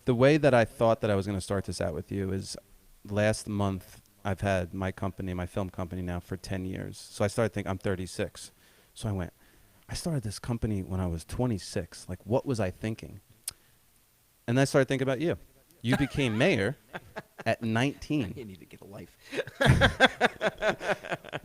the way that I thought that I was going to start this out with you is last month I've had my company, my film company now for 10 years. So I started thinking I'm 36. So I went, I started this company when I was 26. Like, what was I thinking? And then I started thinking about you. You became mayor at 19. You need to get a life.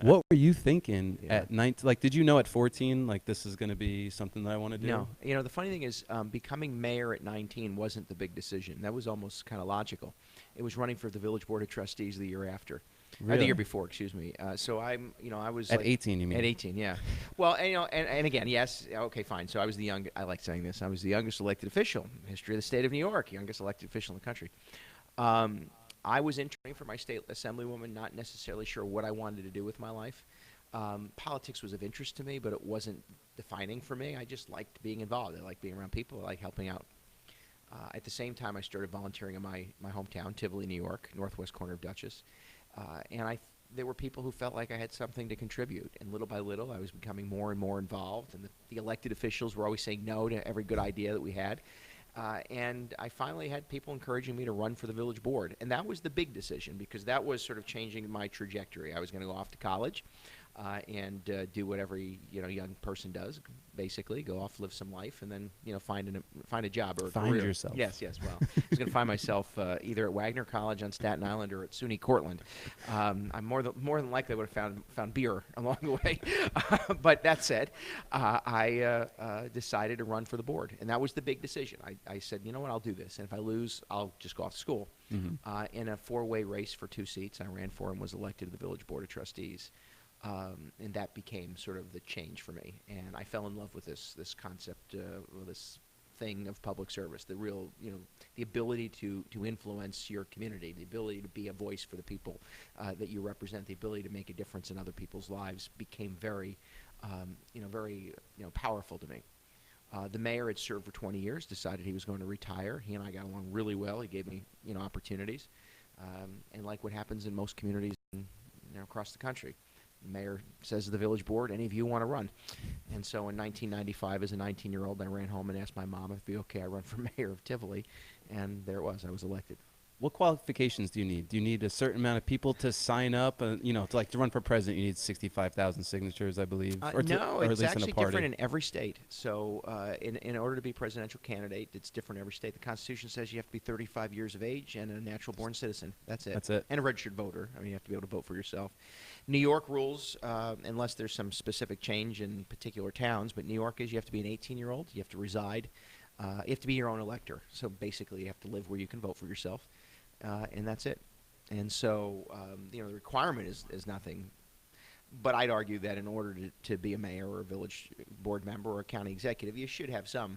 What were you thinking Yeah. at 19? Like, did you know at 14, like, this is going to be something that I want to do? No. You know, the funny thing is, becoming mayor at 19 wasn't the big decision. That was almost kind of logical. It was running for the Village Board of Trustees the year after. Or the year before, excuse me. So I was At like, 18, you mean? At 18, yeah. Well, and again, yes, okay, fine. So I was the young. I like saying this. I was the youngest elected official in the history of the state of New York, youngest elected official in the country. I was interning for my state assemblywoman, not necessarily sure what I wanted to do with my life. Politics was of interest to me, but it wasn't defining for me. I just liked being involved. I liked being around people. I liked helping out. At the same time, I started volunteering in my hometown, Tivoli, New York, northwest corner of Dutchess. And there were people who felt like I had something to contribute. And little by little, I was becoming more and more involved. And the elected officials were always saying no to every good idea that we had. And I finally had people encouraging me to run for the village board. And that was the big decision, because that was sort of changing my trajectory. I was going to go off to college and do what every young person does, basically go off, live some life, and then find a job or a Find career. yourself. Yes. Well, I was going to find myself either at Wagner College on Staten Island or at SUNY Cortland. I'm more than likely would have found beer along the way. But that said, I decided to run for the board, and that was the big decision. I said, you know what, I'll do this, and if I lose, I'll just go off to school. Mm-hmm. In a four-way race for 2 seats, I ran for and was elected to the Village Board of Trustees. And that became sort of the change for me. And I fell in love with this concept, this thing of public service, the real, the ability to influence your community, the ability to be a voice for the people that you represent, the ability to make a difference in other people's lives became very, very powerful to me. The mayor had served for 20 years, decided he was going to retire. He and I got along really well. He gave me, opportunities. And like what happens in most communities across the country, the mayor says to the village board, any of you want to run? And so in 1995, as a 19-year-old, I ran home and asked my mom if it'd be okay I run for mayor of Tivoli. And there it was. I was elected. What qualifications do you need? Do you need a certain amount of people to sign up? To run for president, you need 65,000 signatures, I believe. No, or it's at least in actually a party. different in every state. So in order to be presidential candidate, it's different in every state. The Constitution says you have to be 35 years of age and a natural-born citizen. That's it. That's it. And a registered voter. I mean, you have to be able to vote for yourself. New York rules, unless there's some specific change in particular towns, but New York is you have to be an 18-year-old. You have to reside. You have to be your own elector. So basically, you have to live where you can vote for yourself. And that's it. And so, the requirement is nothing. But I'd argue that in order to be a mayor or a village board member or a county executive, you should have some,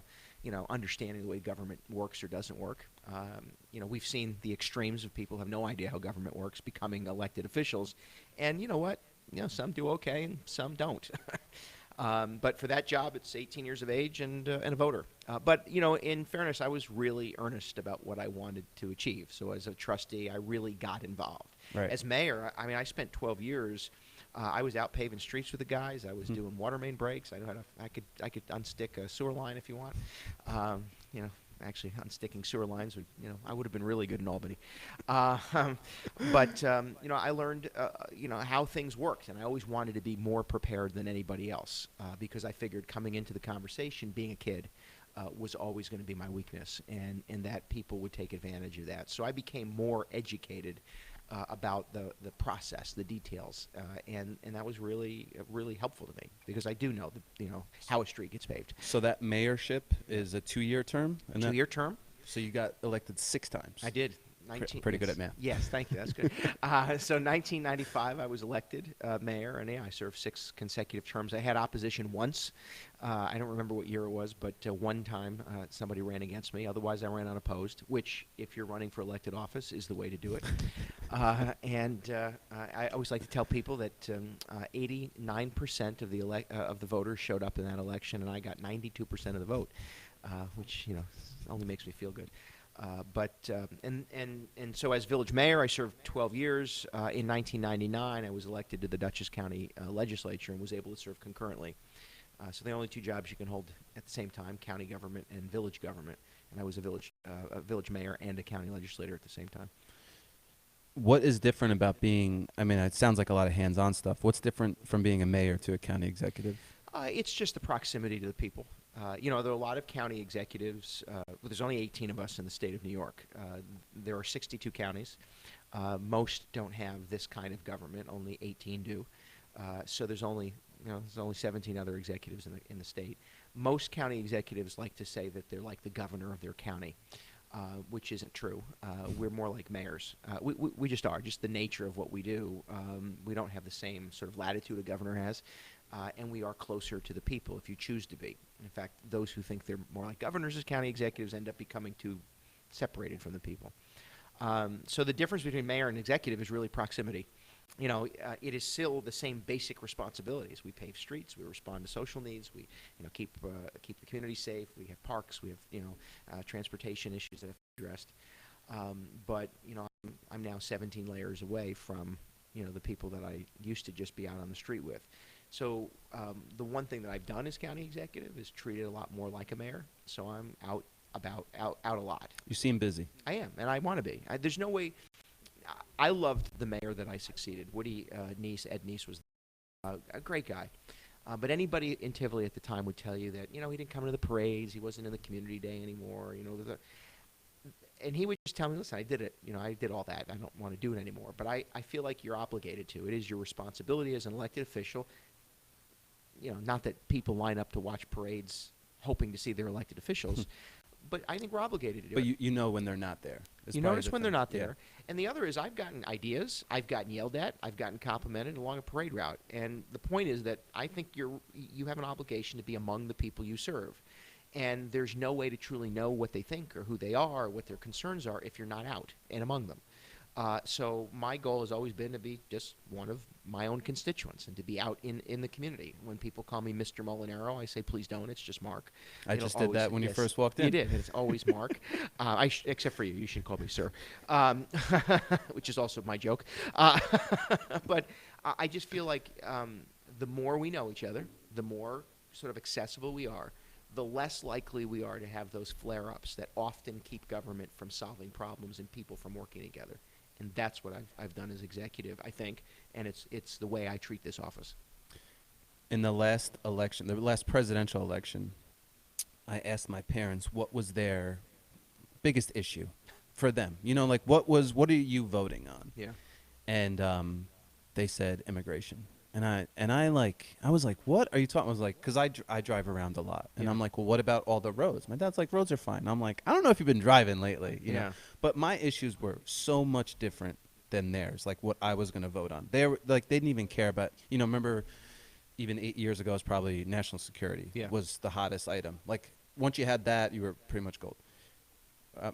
understanding of the way government works or doesn't work. We've seen the extremes of people who have no idea how government works becoming elected officials. And you know what? Some do okay and some don't. But for that job, it's 18 years of age and a voter. But in fairness, I was really earnest about what I wanted to achieve. So as a trustee, I really got involved. Right. As mayor, I spent 12 years. I was out paving streets with the guys. I was doing water main breaks. I could unstick a sewer line if you want. Actually, unsticking sewer lines would, I would have been really good in Albany. But I learned, how things worked, and I always wanted to be more prepared than anybody else because I figured coming into the conversation, being a kid, was always going to be my weakness, and that people would take advantage of that. So I became more educated about the process, the details, and that was really helpful to me because I do know how a street gets paved. So that mayorship is a 2-year term? And 2-year term. So you got elected 6 times. I did. Pretty good at math. Yes, thank you. That's good. So 1995, I was elected mayor, and I served 6 consecutive terms. I had opposition once. I don't remember what year it was, but one time somebody ran against me. Otherwise, I ran unopposed, which, if you're running for elected office, is the way to do it. I always like to tell people that 89% of the voters showed up in that election, and I got 92% of the vote, which only makes me feel good. So as village mayor, I served 12 years. In 1999, I was elected to the Dutchess County legislature and was able to serve concurrently. So the only 2 jobs you can hold at the same time, county government and village government. And I was a village a village mayor and a county legislator at the same time. What is different about being, I mean, it sounds like a lot of hands-on stuff. What's different from being a mayor to a county executive? It's just the proximity to the people. You know, there are a lot of county executives. Well, there's only 18 of us in the state of New York. There are 62 counties. Most don't have this kind of government. Only 18 do. So there's only 17 other executives in the state. Most county executives like to say that they're like the governor of their county, which isn't true. We're more like mayors. We just are. Just the nature of what we do. We don't have the same sort of latitude a governor has. And we are closer to the people if you choose to be. In fact, those who think they're more like governors as county executives end up becoming too separated from the people. So the difference between mayor and executive is really proximity. You know, it is still the same basic responsibilities. We pave streets, we respond to social needs, we, you know, keep the community safe. We have parks, we have, you know, transportation issues that have to be addressed. But you know, I'm now 17 layers away from, you know, the people that I used to just be out on the street with. So the one thing that I've done as county executive is treated a lot more like a mayor. So I'm out a lot. You seem busy. I am, and I want to be. There's no way. I loved the mayor that I succeeded. Woody Neese, Ed Neese, was a great guy. But anybody in Tivoli at the time would tell you that, you know, he didn't come to the parades, he wasn't in the community day anymore, you know. And he would just tell me, listen, I did it. You know, I did all that. I don't want to do it anymore. But I feel like you're obligated to. It is your responsibility as an elected official. You know, not that people line up to watch parades hoping to see their elected officials. But I think we're obligated to do it. But you know when they're not there. You notice when they're not there. And the other is I've gotten ideas, I've gotten yelled at, I've gotten complimented along a parade route. And the point is that I think you have an obligation to be among the people you serve. And there's no way to truly know what they think or who they are or what their concerns are if you're not out and among them. So my goal has always been to be just one of my own constituents and to be out in the community. When people call me Mr. Molinaro, I say, please don't. It's just Mark. I just did that when you first walked in. You did. It's always Mark. Except for you. You should call me sir, which is also my joke. But I just feel like the more we know each other, the more sort of accessible we are, the less likely we are to have those flare-ups that often keep government from solving problems and people from working together. And that's what I've done as executive, I think, and it's the way I treat this office. In the last election, the last presidential election, I asked my parents what was their biggest issue for them. You know, like what are you voting on? Yeah. And they said immigration. And I was like, what are you talking? I was like, because I drive around a lot, and I'm like, well, what about all the roads? My dad's like, roads are fine. And I'm like, I don't know if you've been driving lately, you know. But my issues were so much different than theirs. Like what I was going to vote on, they didn't even care about. You know, remember, even 8 years ago, it was probably national security was the hottest item. Like once you had that, you were pretty much gold.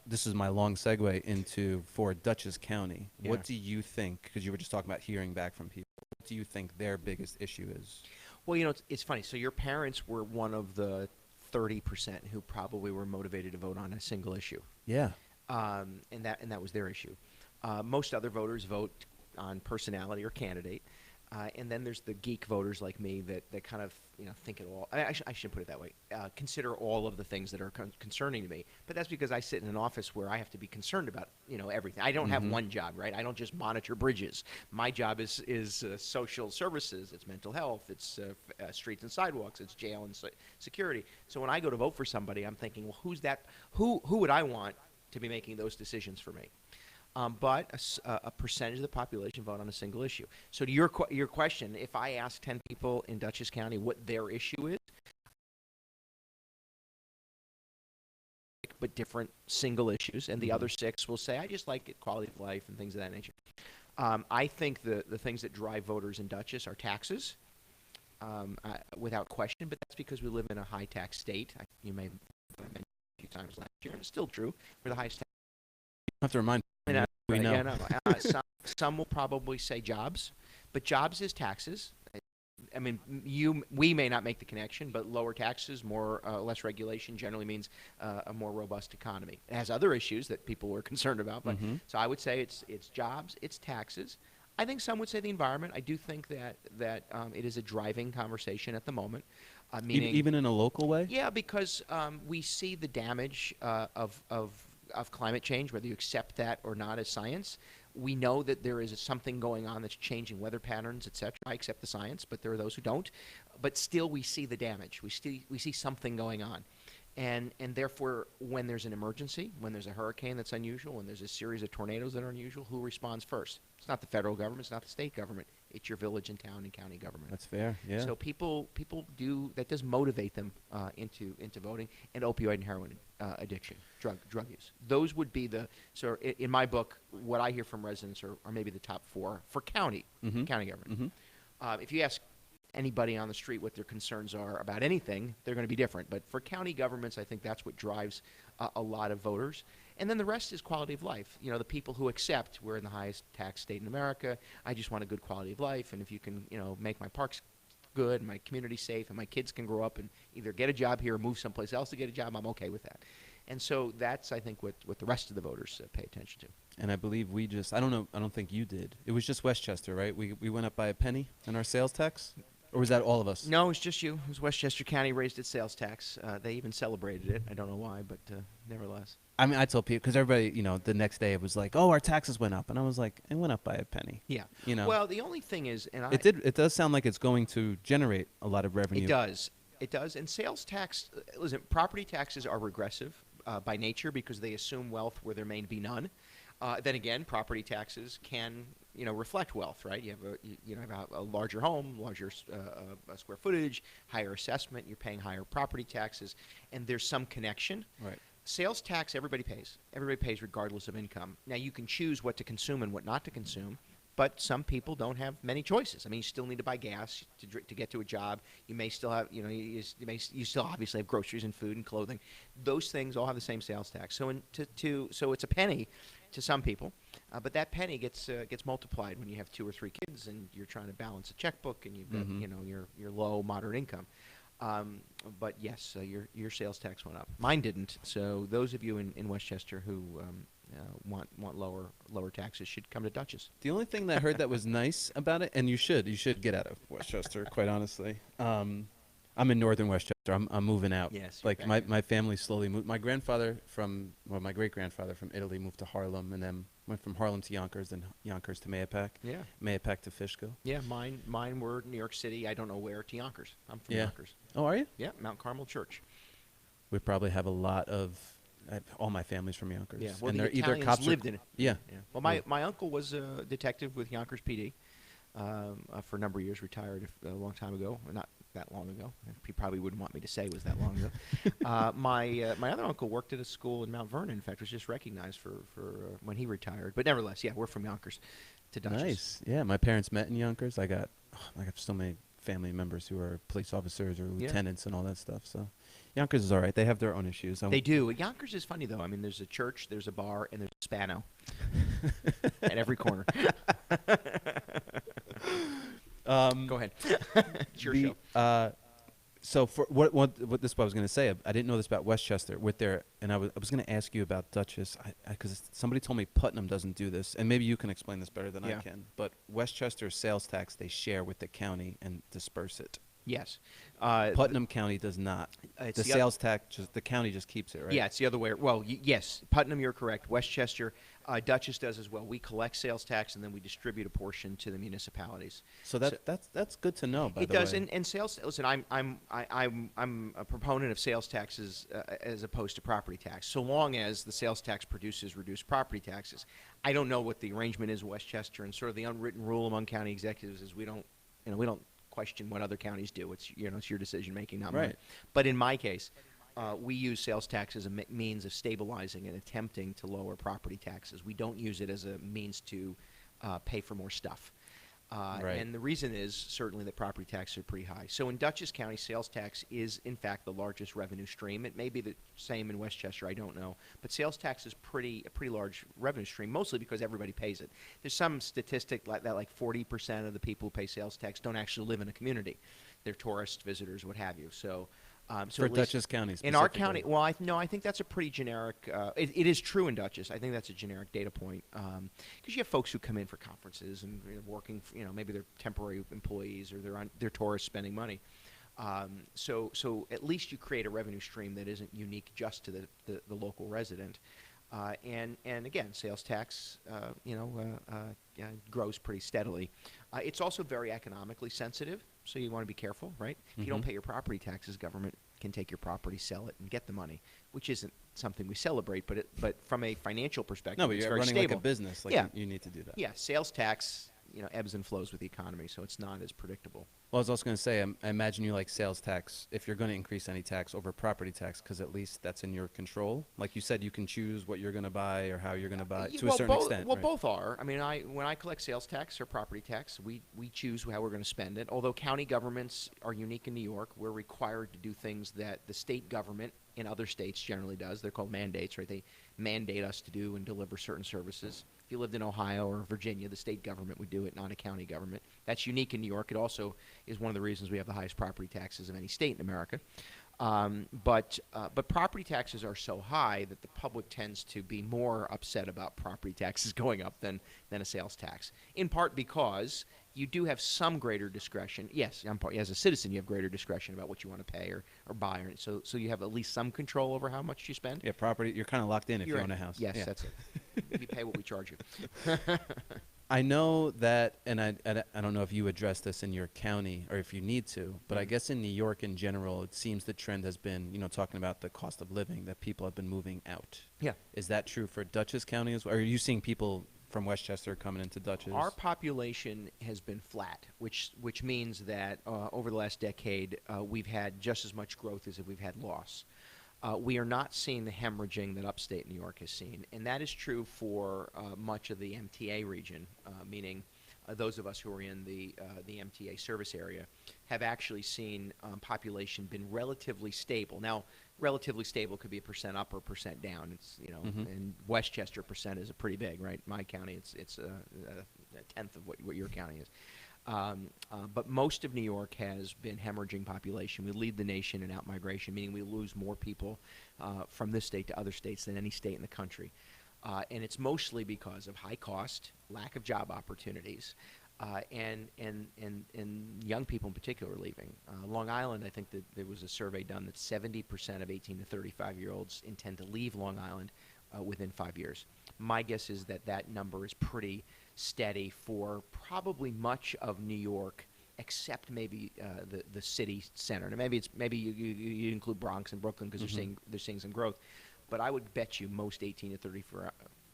This is my long segue into for Dutchess County. Yeah. What do you think? Because you were just talking about hearing back from people. What do you think their biggest issue is? Well, you know, it's funny. So your parents were one of the 30% who probably were motivated to vote on a single issue. Yeah. And that was their issue. Most other voters vote on personality or candidate. And then there's the geek voters like me that kind of, you know, think it all. I shouldn't put it that way. Consider all of the things that are concerning to me. But that's because I sit in an office where I have to be concerned about, you know, everything. I don't have one job, right? I don't just monitor bridges. My job is social services. It's mental health. It's streets and sidewalks. It's jail and security. So when I go to vote for somebody, I'm thinking, well, who's that? Who would I want to be making those decisions for me? But a percentage of the population vote on a single issue. So to your question, if I ask 10 people in Dutchess County what their issue is, but different single issues, and the other 6 will say, I just like it, quality of life and things of that nature. I think the things that drive voters in Dutchess are taxes, without question, but that's because we live in a high-tax state. You may have mentioned a few times last year, and it's still true. We're the highest tax. You have to remind me. We know. Yeah, no. Some will probably say jobs, but jobs is taxes. I mean, we may not make the connection, but lower taxes, less regulation generally means a more robust economy. It has other issues that people were concerned about, but so I would say it's jobs, it's taxes. I think some would say the environment. I do think that it is a driving conversation at the moment. Meaning, even in a local way? Yeah, because we see the damage of of climate change, whether you accept that or not as science. We know that there is something going on that's changing weather patterns, etc. I accept the science, but there are those who don't. But still, we see the damage. We see something going on. And therefore, when there's an emergency, when there's a hurricane that's unusual, when there's a series of tornadoes that are unusual, who responds first? It's not the federal government. It's not the state government. It's your village and town and county government. That's fair. Yeah. So people do that does motivate them into voting, and opioid and heroin addiction, drug use. Those would be in my book, what I hear from residents are maybe the top four for county government. If you ask anybody on the street what their concerns are about anything, they're going to be different. But for county governments, I think that's what drives a lot of voters. And then the rest is quality of life. The people who accept we're in the highest tax state in America. I just want a good quality of life. And if you can, make my parks good, my community safe, and my kids can grow up and either get a job here or move someplace else to get a job, I'm okay with that. And so that's, I think, what the rest of the voters pay attention to. And I believe I don't know, I don't think you did. It was just Westchester, right? We went up by a penny in our sales tax? Or was that all of us? No, it was just you. It was Westchester County raised its sales tax. They even celebrated it. I don't know why, but nevertheless. I mean, I told people, because everybody, the next day it was like, oh, our taxes went up. And I was like, it went up by a penny. Yeah. Well, the only thing is, it does sound like it's going to generate a lot of revenue. It does. It does. And sales tax, listen, property taxes are regressive by nature because they assume wealth where there may be none. Then again, property taxes can, reflect wealth, right? You have a larger home, larger square footage, higher assessment. You're paying higher property taxes, and there's some connection. Right. Sales tax, everybody pays. Everybody pays regardless of income. Now, you can choose what to consume and what not to consume, but some people don't have many choices. I mean, you still need to buy gas to get to a job. You may still have, you still obviously have groceries and food and clothing. Those things all have the same sales tax. So so it's a penny to some people, but that penny gets multiplied when you have 2 or 3 kids and you're trying to balance a checkbook and you've got your low moderate income. But yes, your sales tax went up. Mine didn't. So those of you in Westchester who want lower taxes should come to Dutchess. The only thing that I heard that was nice about it, and you should get out of Westchester, quite honestly. I'm in northern Westchester. I'm moving out. Yes. Like my family slowly moved. My my great grandfather from Italy moved to Harlem, and then went from Harlem to Yonkers, then Yonkers to Mahopac. Yeah. Mahopac to Fishkill. Yeah. Mine were New York City. I don't know where to Yonkers. I'm from Yeah. Yonkers. Oh, are you? Yeah. Mount Carmel Church. We probably have a lot of. All my family's from Yonkers. Yeah. Well, and the they're either Italians cops lived in it. Yeah. Well, my uncle was a detective with Yonkers PD for a number of years. Retired a long time ago. Not that long ago. He probably wouldn't want me to say it was that long ago. My other uncle worked at a school in Mount Vernon. In fact, was just recognized for when he retired. But nevertheless, yeah, we're from Yonkers to Dutchess. Nice. Yeah, my parents met in Yonkers. I got so many family members who are police officers or lieutenants and all that stuff. So Yonkers is all right. They have their own issues. They do. Yonkers is funny, though. I mean, there's a church, there's a bar, and there's a Spano at every corner. Go ahead. It's your show. So for what this is what I was going to say. I didn't know this about Westchester and I was going to ask you about Dutchess because somebody told me Putnam doesn't do this, and maybe you can explain this better than I can. But Westchester's sales tax they share with the county and disperse it. Yes. Putnam County does not. The sales tax, the county just keeps it, right? Yeah, it's the other way. Well, yes, Putnam, you're correct. Westchester, Dutchess does as well. We collect sales tax and then we distribute a portion to the municipalities. So that's good to know. By the way, it does. And sales. Listen, I'm a proponent of sales taxes as opposed to property tax. So long as the sales tax produces reduced property taxes. I don't know what the arrangement is in Westchester, and sort of the unwritten rule among county executives is we don't question what other counties do. It's it's your decision making, not mine. But in my case, we use sales tax as a means of stabilizing and attempting to lower property taxes. We don't use it as a means to pay for more stuff. And the reason is certainly that property taxes are pretty high. So in Dutchess County, sales tax is, in fact, the largest revenue stream. It may be the same in Westchester, I don't know. But sales tax is a pretty large revenue stream, mostly because everybody pays it. There's some statistic like that, like 40% of the people who pay sales tax don't actually live in a community. They're tourists, visitors, what have you. So for Dutchess County in our county, well, I think that's a pretty generic. It is true in Dutchess. I think that's a generic data point because you have folks who come in for conferences and working. Maybe they're temporary employees or they're tourists spending money. So at least you create a revenue stream that isn't unique just to the local resident. And again, sales tax, grows pretty steadily. It's also very economically sensitive, so you want to be careful, right? If you don't pay your property taxes, government can take your property, sell it, and get the money, which isn't something we celebrate, but from a financial perspective, No, but it's you're very running stable. like a business. Like Yeah. you need to do that. Yeah, sales tax, ebbs and flows with the economy, so it's not as predictable. Well, I was also going to say, I imagine you like sales tax if you're going to increase any tax over property tax, because at least that's in your control. Like you said, you can choose what you're going to buy or how you're going to buy it to a certain extent. Well, right? both are. I mean, when I collect sales tax or property tax, we choose how we're going to spend it. Although county governments are unique in New York, we're required to do things that the state government in other states generally does. They're called mandates, right? They mandate us to do and deliver certain services. If you lived in Ohio or Virginia, the state government would do it, not a county government. That's unique in New York. It also is one of the reasons we have the highest property taxes of any state in America. But property taxes are so high that the public tends to be more upset about property taxes going up than a sales tax. In part because you do have some greater discretion. Yes, as a citizen, you have greater discretion about what you want to pay or buy. So you have at least some control over how much you spend. Yeah, property. You're kind of locked in if you You're own in. a house. Yes, Yeah. that's it. You pay what we charge you. I know that, and I don't know if you address this in your county or if you need to, but I guess in New York in general, it seems the trend has been, talking about the cost of living, that people have been moving out. Yeah. Is that true for Dutchess County as well? Are you seeing people from Westchester coming into Dutchess? Our population has been flat, which means that over the last decade, we've had just as much growth as if we've had loss. We are not seeing the hemorrhaging that upstate New York has seen, and that is true for much of the MTA region, meaning those of us who are in the MTA service area have actually seen population been relatively stable. Now, relatively stable could be a percent up or percent down. It's and Westchester percent is a pretty big, right? My county, it's a tenth of what your county is. But most of New York has been hemorrhaging population. We lead the nation in outmigration, meaning we lose more people from this state to other states than any state in the country. And it's mostly because of high cost, lack of job opportunities, and young people in particular are leaving. Long Island, I think that there was a survey done that 70% of 18 to 35-year-olds intend to leave Long Island within 5 years. My guess is that number is pretty steady for probably much of New York, except maybe the city center. And maybe you include Bronx and Brooklyn because they're seeing some growth. But I would bet you most 18 to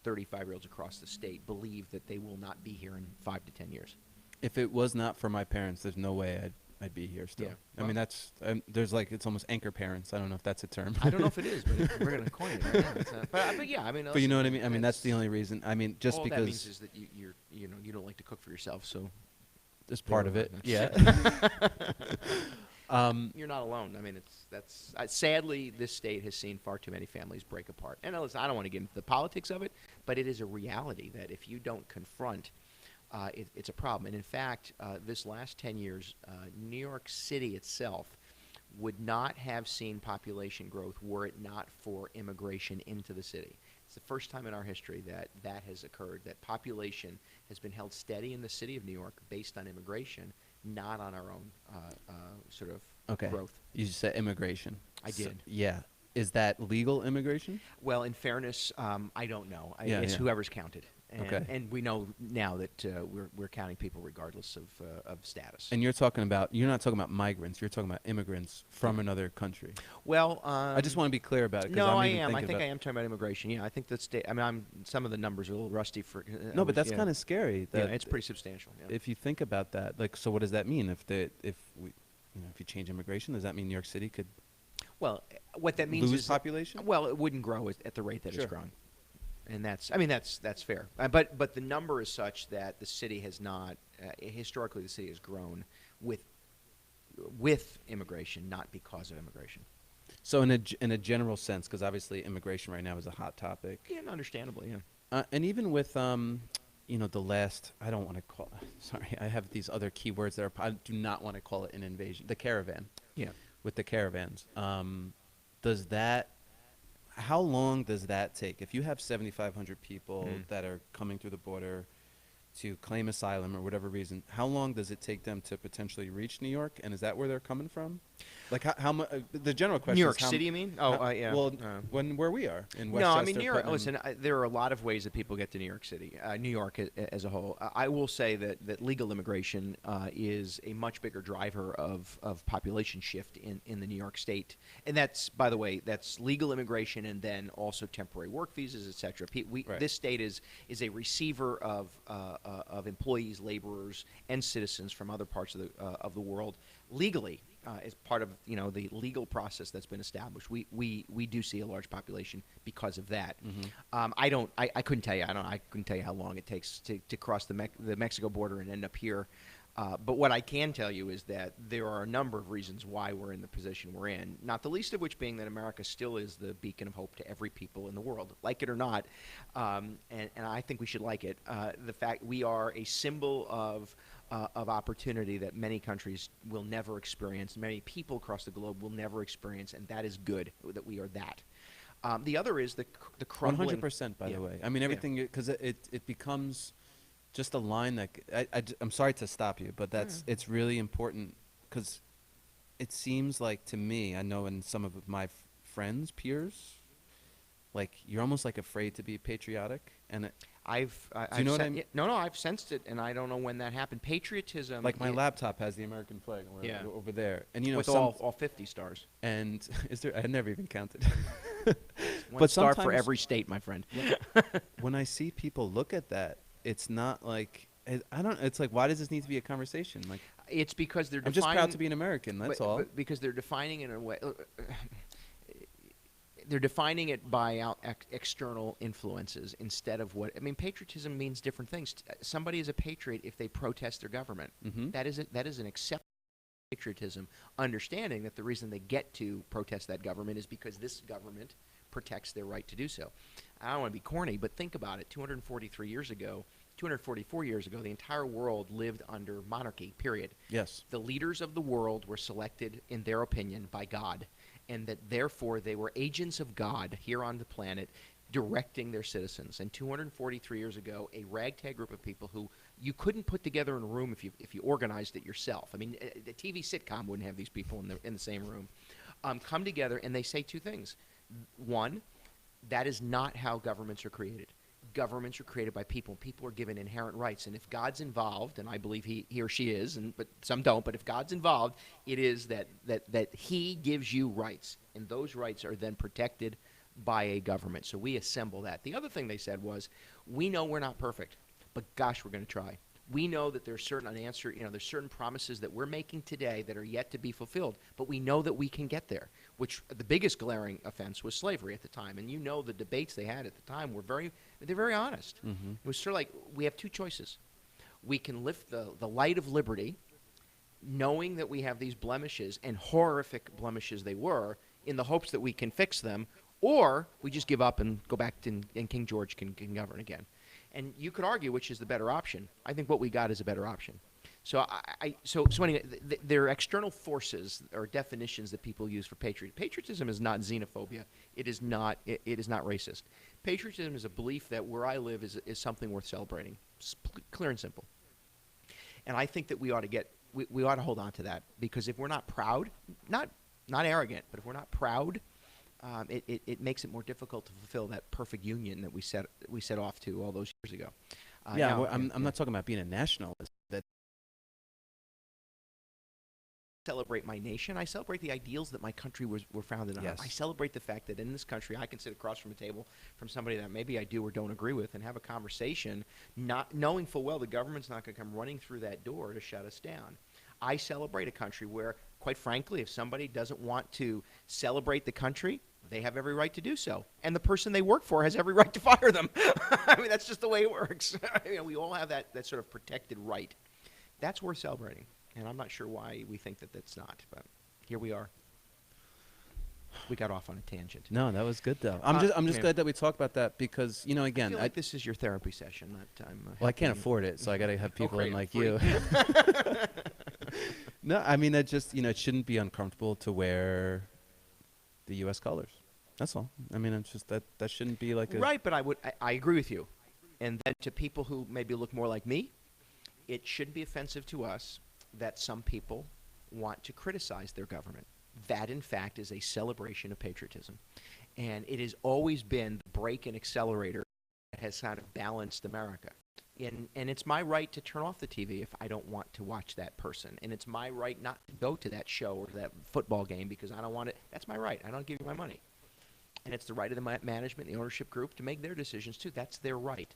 35-year-olds across the state believe that they will not be here in 5 to 10 years. If it was not for my parents, there's no way I'd be here still. Yeah, I mean, that's there's like it's almost anchor parents. I don't know if that's a term. I don't know if it is, but we're going to coin it right now. But yeah, I mean. But you know what I mean? I mean, that's the only reson. I mean, just all because. that means is that you don't like to cook for yourself, so. It's part of it. Yeah. You're not alone. I mean, that's sadly, this state has seen far too many families break apart. And listen, I don't want to get into the politics of it, but it is a reality that if you don't confront, it's a problem. And in fact, this last 10 years, New York City itself would not have seen population growth were it not for immigration into the city. It's the first time in our history that has occurred, that population has been held steady in the city of New York based on immigration, not on our own sort of growth. You just said immigration. I did. Yeah. Is that legal immigration? Well, in fairness, I don't know. Yeah, it's whoever's counted. And we know now that we're counting people regardless of status. And you're not talking about migrants. You're talking about immigrants from another country. Well, I just want to be clear about it. No, I am. I think I am talking about immigration. Yeah, I think the state. I mean, some of the numbers are a little rusty for. No, but that's kind of scary. Yeah, it's pretty substantial. Yeah. If you think about that, like, so what does that mean? If you change immigration, does that mean New York City could? Well, what that means lose is population. Well, it wouldn't grow at the rate that it's grown. And that's fair. But the number is such that the city has not historically the city has grown with immigration, not because of immigration. So in a general sense, because obviously immigration right now is a hot topic. Yeah, understandably, yeah. And even with the last, I don't want to call. Sorry, I have these other keywords that I do not want to call it an invasion. The caravan. Yeah. With the caravans, how long does that take? If you have 7,500 people that are coming through the border, to claim asylum or whatever reason, how long does it take them to potentially reach New York? And is that where they're coming from? Like how much? The general New question York is how. City, you mean? Yeah. Well, where we are in No, I mean Westchester, New York. Putnam. Listen, there are a lot of ways that people get to New York City, New York as a whole. I will say that legal immigration is a much bigger driver of population shift in the New York State, and that's, by the way, that's legal immigration and then also temporary work visas, etc. Right. This state is a receiver of employees, laborers, and citizens from other parts of the world legally. As part of the legal process that's been established, we do see a large population because of that. I couldn't tell you. I couldn't tell you how long it takes to cross the Mexico border and end up here. But what I can tell you is that there are a number of reasons why we're in the position we're in, not the least of which being that America still is the beacon of hope to every people in the world, like it or not. And I think we should like it. The fact we are a symbol of opportunity that many countries will never experience, many people across the globe will never experience, and that is good that we are that. The other is the crumbling. 100%, by the way. I mean, everything, because it becomes just a line that I'm sorry to stop you, but it's really important because it seems like to me, I know in some of my friends, peers, like you're almost like afraid to be patriotic, and do you know what I mean? No, I've sensed it, and I don't know when that happened. Patriotism, like my laptop has the American flag over there, and with all 50 stars. And is there? I never even counted. One star for every state, my friend. When I see people look at that, it's not like I don't. It's like, why does this need to be a conversation? Like, it's because they're. I'm just proud to be an American. That's all. Because they're defining it in a way. They're defining it by external influences instead of what I mean. Patriotism means different things. Somebody is a patriot if they protest their government. That is an acceptable patriotism, understanding that the reason they get to protest that government is because this government protects their right to do so. I don't want to be corny, but think about it. 244 years ago, the entire world lived under monarchy, period. Yes. The leaders of the world were selected, in their opinion, by God, and that therefore they were agents of God here on the planet directing their citizens. And 243 years ago, a ragtag group of people who you couldn't put together in a room if you organized it yourself. I mean, a TV sitcom wouldn't have these people in the same room. Come together and they say two things. One, that is not how governments are created. Governments are created by people. People are given inherent rights, and if God's involved, and I believe he or she is, but some don't, but if God's involved, it is that he gives you rights, and those rights are then protected by a government. So we assemble that. The other thing they said was, we know we're not perfect, but gosh, we're going to try. We know that there's certain unanswered, there's certain promises that we're making today that are yet to be fulfilled, but we know that we can get there, which the biggest glaring offense was slavery at the time. And the debates they had at the time they're very honest. Mm-hmm. It was sort of like, we have two choices. We can lift the light of liberty, knowing that we have these blemishes, and horrific blemishes they were, in the hopes that we can fix them, or we just give up and go back and King George can govern again. And you could argue which is the better option. I think what we got is a better option. So anyway, there are external forces or definitions that people use for patriotism. Patriotism is not xenophobia. It is not racist. Patriotism is a belief that where I live is something worth celebrating. It's clear and simple. And I think that we ought to hold on to that, because if we're not proud, not arrogant, but if we're not proud, it makes it more difficult to fulfill that perfect union that we set off to all those years ago. I'm not talking about being a nationalist. That celebrate my nation. I celebrate the ideals that my country were founded on. Yes. I celebrate the fact that in this country I can sit across from a table from somebody that maybe I do or don't agree with and have a conversation, not knowing full well the government's not going to come running through that door to shut us down. I celebrate a country where, quite frankly, if somebody doesn't want to celebrate the country, they have every right to do so. And the person they work for has every right to fire them. I mean, that's just the way it works. We all have that sort of protected right. That's worth celebrating. And I'm not sure why we think that that's not. But here we are. We got off on a tangent. No, that was good, though. I'm just glad that we talked about that because, again. I feel like this is your therapy session. Well, I can't afford it, so I got to have people in like you. No, I mean, that just, it shouldn't be uncomfortable to wear the U.S. colors. That's all. I mean, it's just that shouldn't be like a... Right, but I agree with you. And then to people who maybe look more like me, it shouldn't be offensive to us that some people want to criticize their government. That, in fact, is a celebration of patriotism. And it has always been the brake and accelerator that has kind of balanced America. And it's my right to turn off the TV if I don't want to watch that person. And it's my right not to go to that show or that football game because I don't want it. That's my right. I don't give you my money. And it's the right of the management, the ownership group, to make their decisions too. That's their right.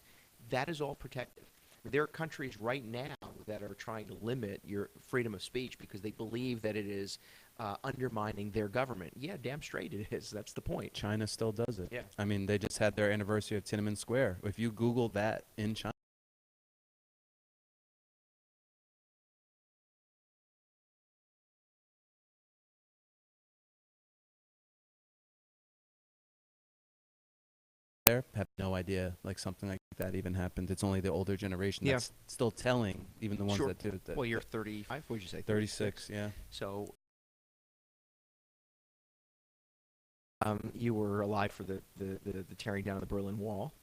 That is all protected. There are countries right now that are trying to limit your freedom of speech because they believe that it is undermining their government. Yeah, damn straight it is. That's the point. China still does it. Yeah. I mean, they just had their anniversary of Tiananmen Square. If you Google that in China, there have no idea like something like that even happened. It's only the older generation Yeah. that's still telling, even the ones Sure. that do it. That, Well, you're 35. What did you say? 36, yeah. So you were alive for the tearing down of the Berlin Wall.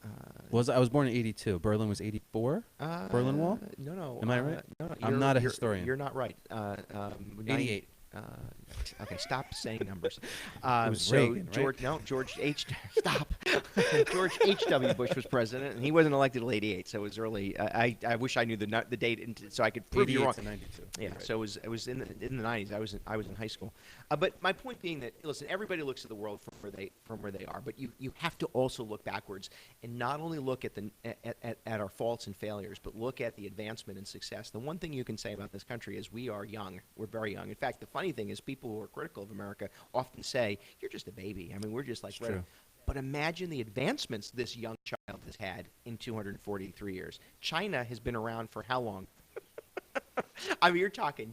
I was born in 82. Berlin was 84? Berlin Wall? No, no. Am I right? No, I'm not a historian. You're not right. 88. Okay, stop saying numbers. It was Reagan, right? George H. Stop. George H.W. Bush was president, and he wasn't elected till 88, so it was early. I wish I knew the date, so I could prove you 88 wrong. to 92. Yeah, Right. so it was in the 90s. I was in high school. But my point being that, listen, everybody looks at the world from where they are, but you have to also look backwards and not only look at at our faults and failures, but look at the advancement and success. The one thing you can say about this country is we are young. We're very young. In fact, the funny thing is people who are critical of America often say, you're just a baby. I mean, we're just like... It's true. But imagine the advancements this young child has had in 243 years. China has been around for how long? I mean, you're talking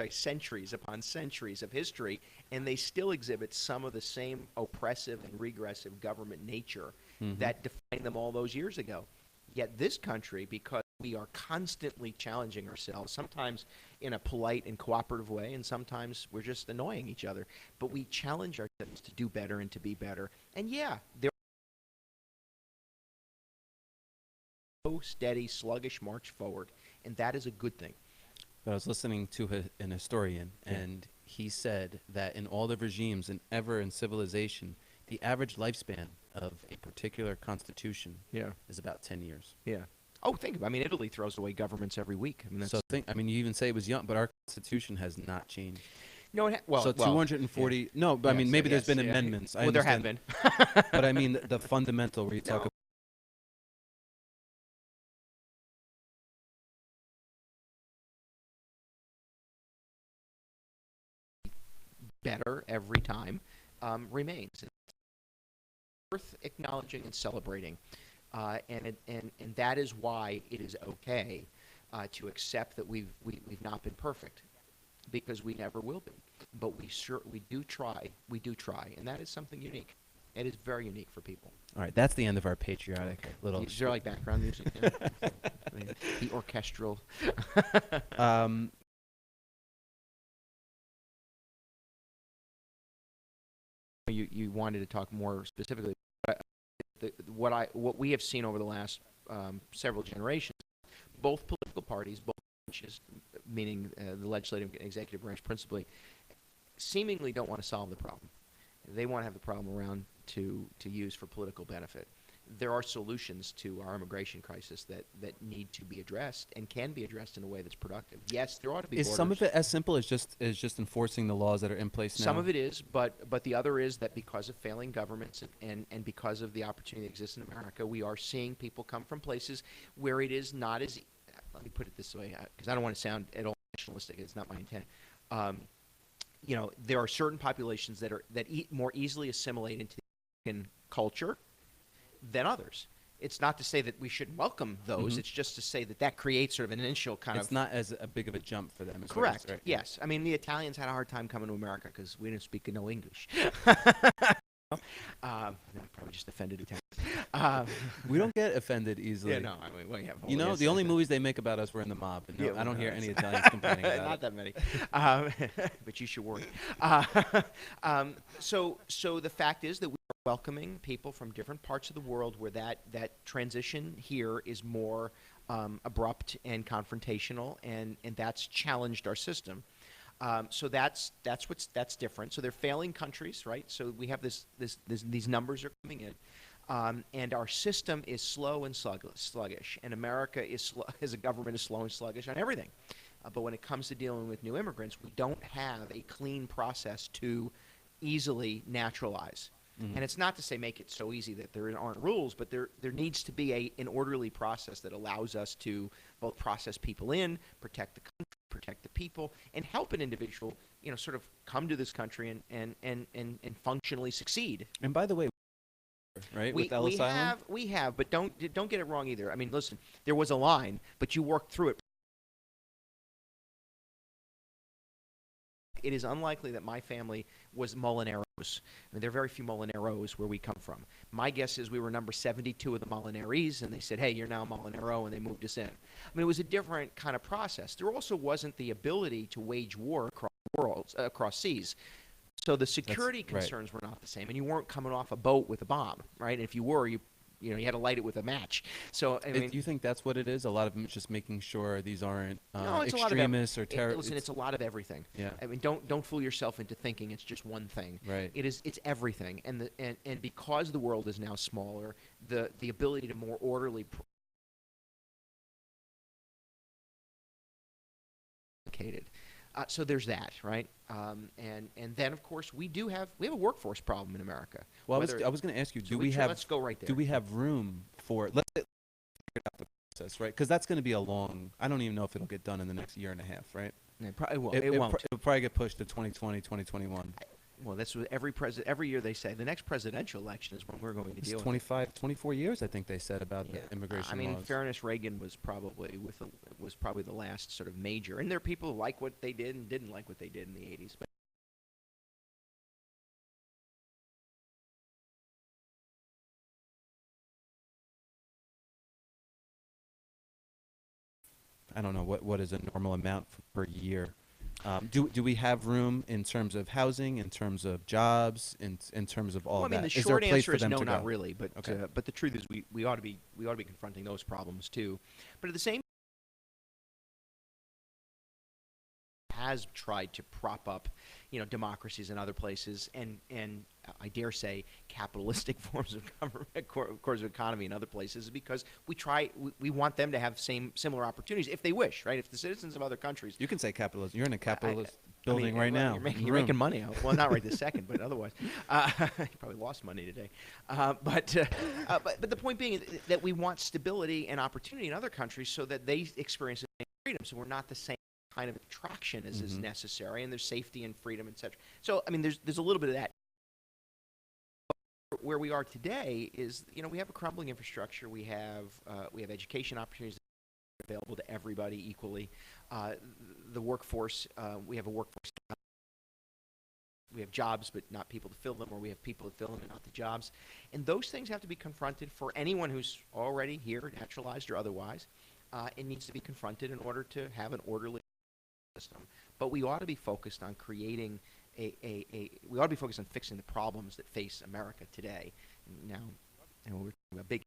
centuries upon centuries of history, and they still exhibit some of the same oppressive and regressive government nature that defined them all those years ago. Yet this country, because we are constantly challenging ourselves, sometimes in a polite and cooperative way, and sometimes we're just annoying each other, but we challenge ourselves to do better and to be better. And yeah, there are no steady, sluggish march forward, and that is a good thing. But I was listening to an historian, and he said that in all the regimes and ever in civilization, the average lifespan of a particular constitution is about 10 years. Yeah. Oh, think about it. I mean, Italy throws away governments every week. I mean, that's, You even say it was young, but our constitution has not changed. no, So 240. yeah. No, but I mean, maybe there's been yeah. amendments. Well, there have been. But I mean, the fundamental where you talk about better every time remains. It's worth acknowledging and celebrating. And that is why it is okay to accept that we've not been perfect, because we never will be. But we do try, and that is something unique. It is very unique for people. All right, that's the end of our patriotic little. Is there like background music? Yeah. I mean, the orchestral. You wanted to talk more specifically. What we have seen over the last several generations, both political parties, both branches, meaning the legislative and executive branch principally, seemingly don't want to solve the problem. They want to have the problem around to use for political benefit. There are solutions to our immigration crisis that need to be addressed and can be addressed in a way that's productive. Yes, there ought to be Is borders. some of it as simple as just enforcing the laws that are in place now? Some of it is, but the other is that because of failing governments and because of the opportunity that exists in America, we are seeing people come from places where it is not as, let me put it this way, because I don't want to sound at all nationalistic. It's not my intent. There are certain populations that more easily assimilate into the American culture than others. It's not to say that we shouldn't welcome those. It's just to say that creates sort of an initial kind of... It's not as a big of a jump for them. Correct. Right? Yes. I mean, the Italians had a hard time coming to America because we didn't speak no English. Probably just offended Italians. We don't get offended easily. Yeah, no. I mean, well, yeah, the only movies they make about us were in the mob. And I don't hear any Italians complaining about not it. that many. But you should worry. So the fact is that we are welcoming people from different parts of the world where that transition here is more abrupt and confrontational, and that's challenged our system. So that's different. So they're failing countries, right? So we have these numbers are coming in, and our system is slow and sluggish. And America is as a government is slow and sluggish on everything. But when it comes to dealing with new immigrants, we don't have a clean process to easily naturalize. Hmm. And it's not to say make it so easy that there aren't rules, but there needs to be an orderly process that allows us to both process people in, protect the country, protect the people, and help an individual, sort of come to this country and functionally succeed. And by the way, right, with Ellis Island? We have, but don't get it wrong either. I mean, listen, there was a line, but you worked through it. It is unlikely that my family was Molinaros. I mean, there are very few Molinaros where we come from. My guess is we were number 72 of the Molinares, and they said, hey, you're now a Molinaro, and they moved us in. I mean, it was a different kind of process. There also wasn't the ability to wage war across worlds, across seas. So the security concerns were not the same, and you weren't coming off a boat with a bomb, right? And if you were, you had to light it with a match. So I mean, Do you think that's what it is? A lot of them just making sure these aren't no, it's extremists or terrorists. Listen, it's a lot of everything. Yeah. I mean, don't fool yourself into thinking it's just one thing. Right. It's everything, and because the world is now smaller, the ability to more orderly complicated. So there's that, right? And then of course we have a workforce problem in America. Well, I was going to ask you, let's go right there. Do we have room for let's figure out the process, right? Because that's going to be a long. I don't even know if it'll get done in the next year and a half, right? It probably won't. It won't. It'll probably get pushed to 2020, 2021. Well, that's what every year they say. The next presidential election is when we're going to It's deal with 25, 24 years, I think they said about the immigration I mean, laws. in fairness, Reagan was probably the last sort of major. And there are people who like what they did and didn't like what they did in the 80s. But I don't know what is a normal amount per year. Do we have room in terms of housing, in terms of jobs, in terms of all well, I mean, that? the Is there a short place answer for is them no, to not go? really. But Okay. but the truth is we ought to be confronting those problems too. But at the same has tried to prop up, democracies in other places, and I dare say capitalistic forms of government, course of economy in other places, because we want them to have similar opportunities if they wish, right? If the citizens of other countries, You can say capitalism. You're in a capitalist I mean, building right well, now. You're making money. Well, not right this second, but otherwise, you probably lost money today. But the point being that we want stability and opportunity in other countries so that they experience the same freedom. So we're not the same kind of attraction as is necessary, and there's safety and freedom, etc. So I mean, there's a little bit of that. Where we are today is, we have a crumbling infrastructure. We have education opportunities available to everybody equally. The workforce, we have a workforce. We have jobs, but not people to fill them, or we have people to fill them and not the jobs. And those things have to be confronted for anyone who's already here, naturalized or otherwise. It needs to be confronted in order to have an orderly system. But we ought to be focused on creating we ought to be focused on fixing the problems that face America today. Now, we're talking about big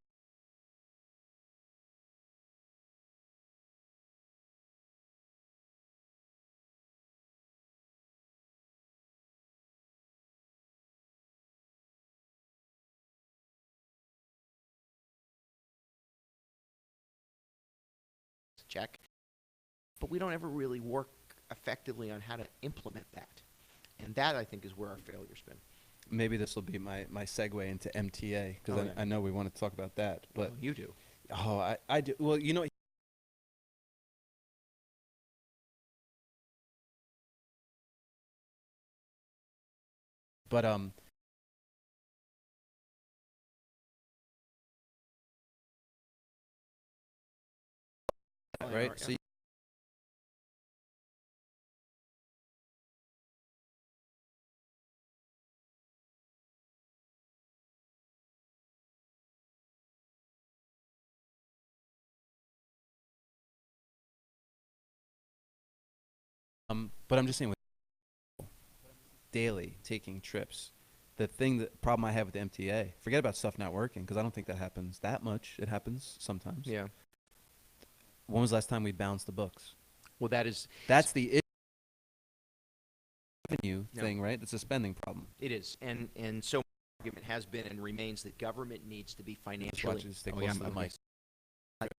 check, but we don't ever really work effectively on how to implement that. And that, I think, is where our failure's been. Maybe this will be my segue into MTA, because Okay. I know we want to talk about that. But Well, you do. I do. Well, but right. So but I'm just saying with daily taking trips. The problem I have with the MTA, forget about stuff not working, because I don't think that happens that much. It happens sometimes. Yeah. When was the last time we balanced the books? Well, that is. That's the revenue No. thing, right? It's a spending problem. It is, and so my argument has been and remains that government needs to be financially. Watch you stick close to the mic.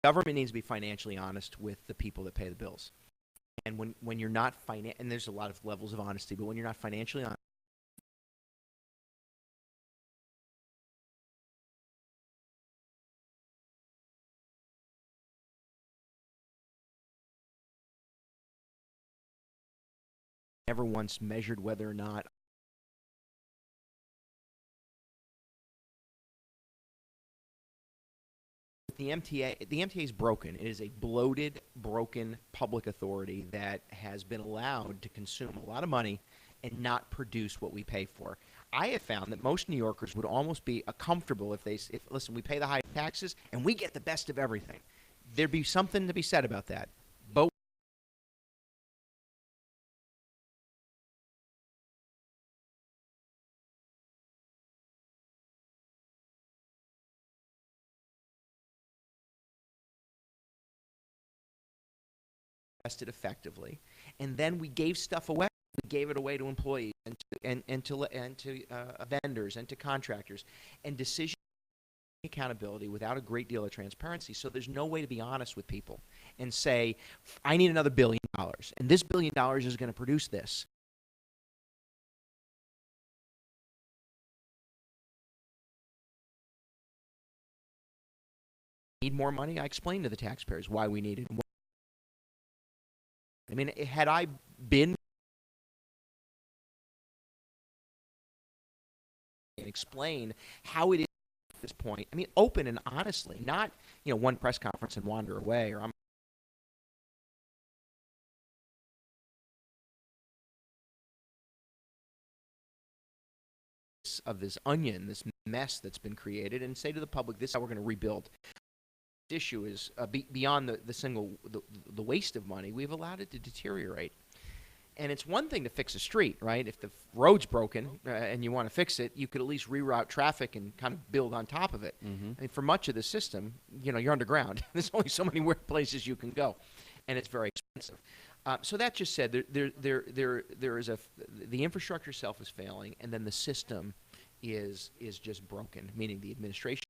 Government needs to be financially honest with the people that pay the bills, and when you're not and there's a lot of levels of honesty, but when you're not financially honest. Never once measured whether or not the MTA is broken. It is a bloated, broken public authority that has been allowed to consume a lot of money and not produce what we pay for. I have found that most New Yorkers would almost be comfortable if listen, we pay the high taxes and we get the best of everything. There'd be something to be said about that. But invested effectively, and then we gave stuff away. We gave it away to employees and to vendors and to contractors, and decision accountability without a great deal of transparency. So there's no way to be honest with people and say, I need another $1 billion, and this $1 billion is going to produce this. Need more money? I explained to the taxpayers why we needed more. I mean, had I been and explain how it is at this point, I mean, open and honestly, not, one press conference and wander away, or I'm of this onion, this mess that's been created, and say to the public, this is how we're going to rebuild. This issue is beyond the waste of money. We've allowed it to deteriorate. And it's one thing to fix a street, right? If the road's broken and you want to fix it, you could at least reroute traffic and kind of build on top of it. Mm-hmm. I mean, for much of the system, you're underground. There's only so many places you can go, and it's very expensive. So that just said, there is the infrastructure itself is failing, and then the system is just broken, meaning the administration.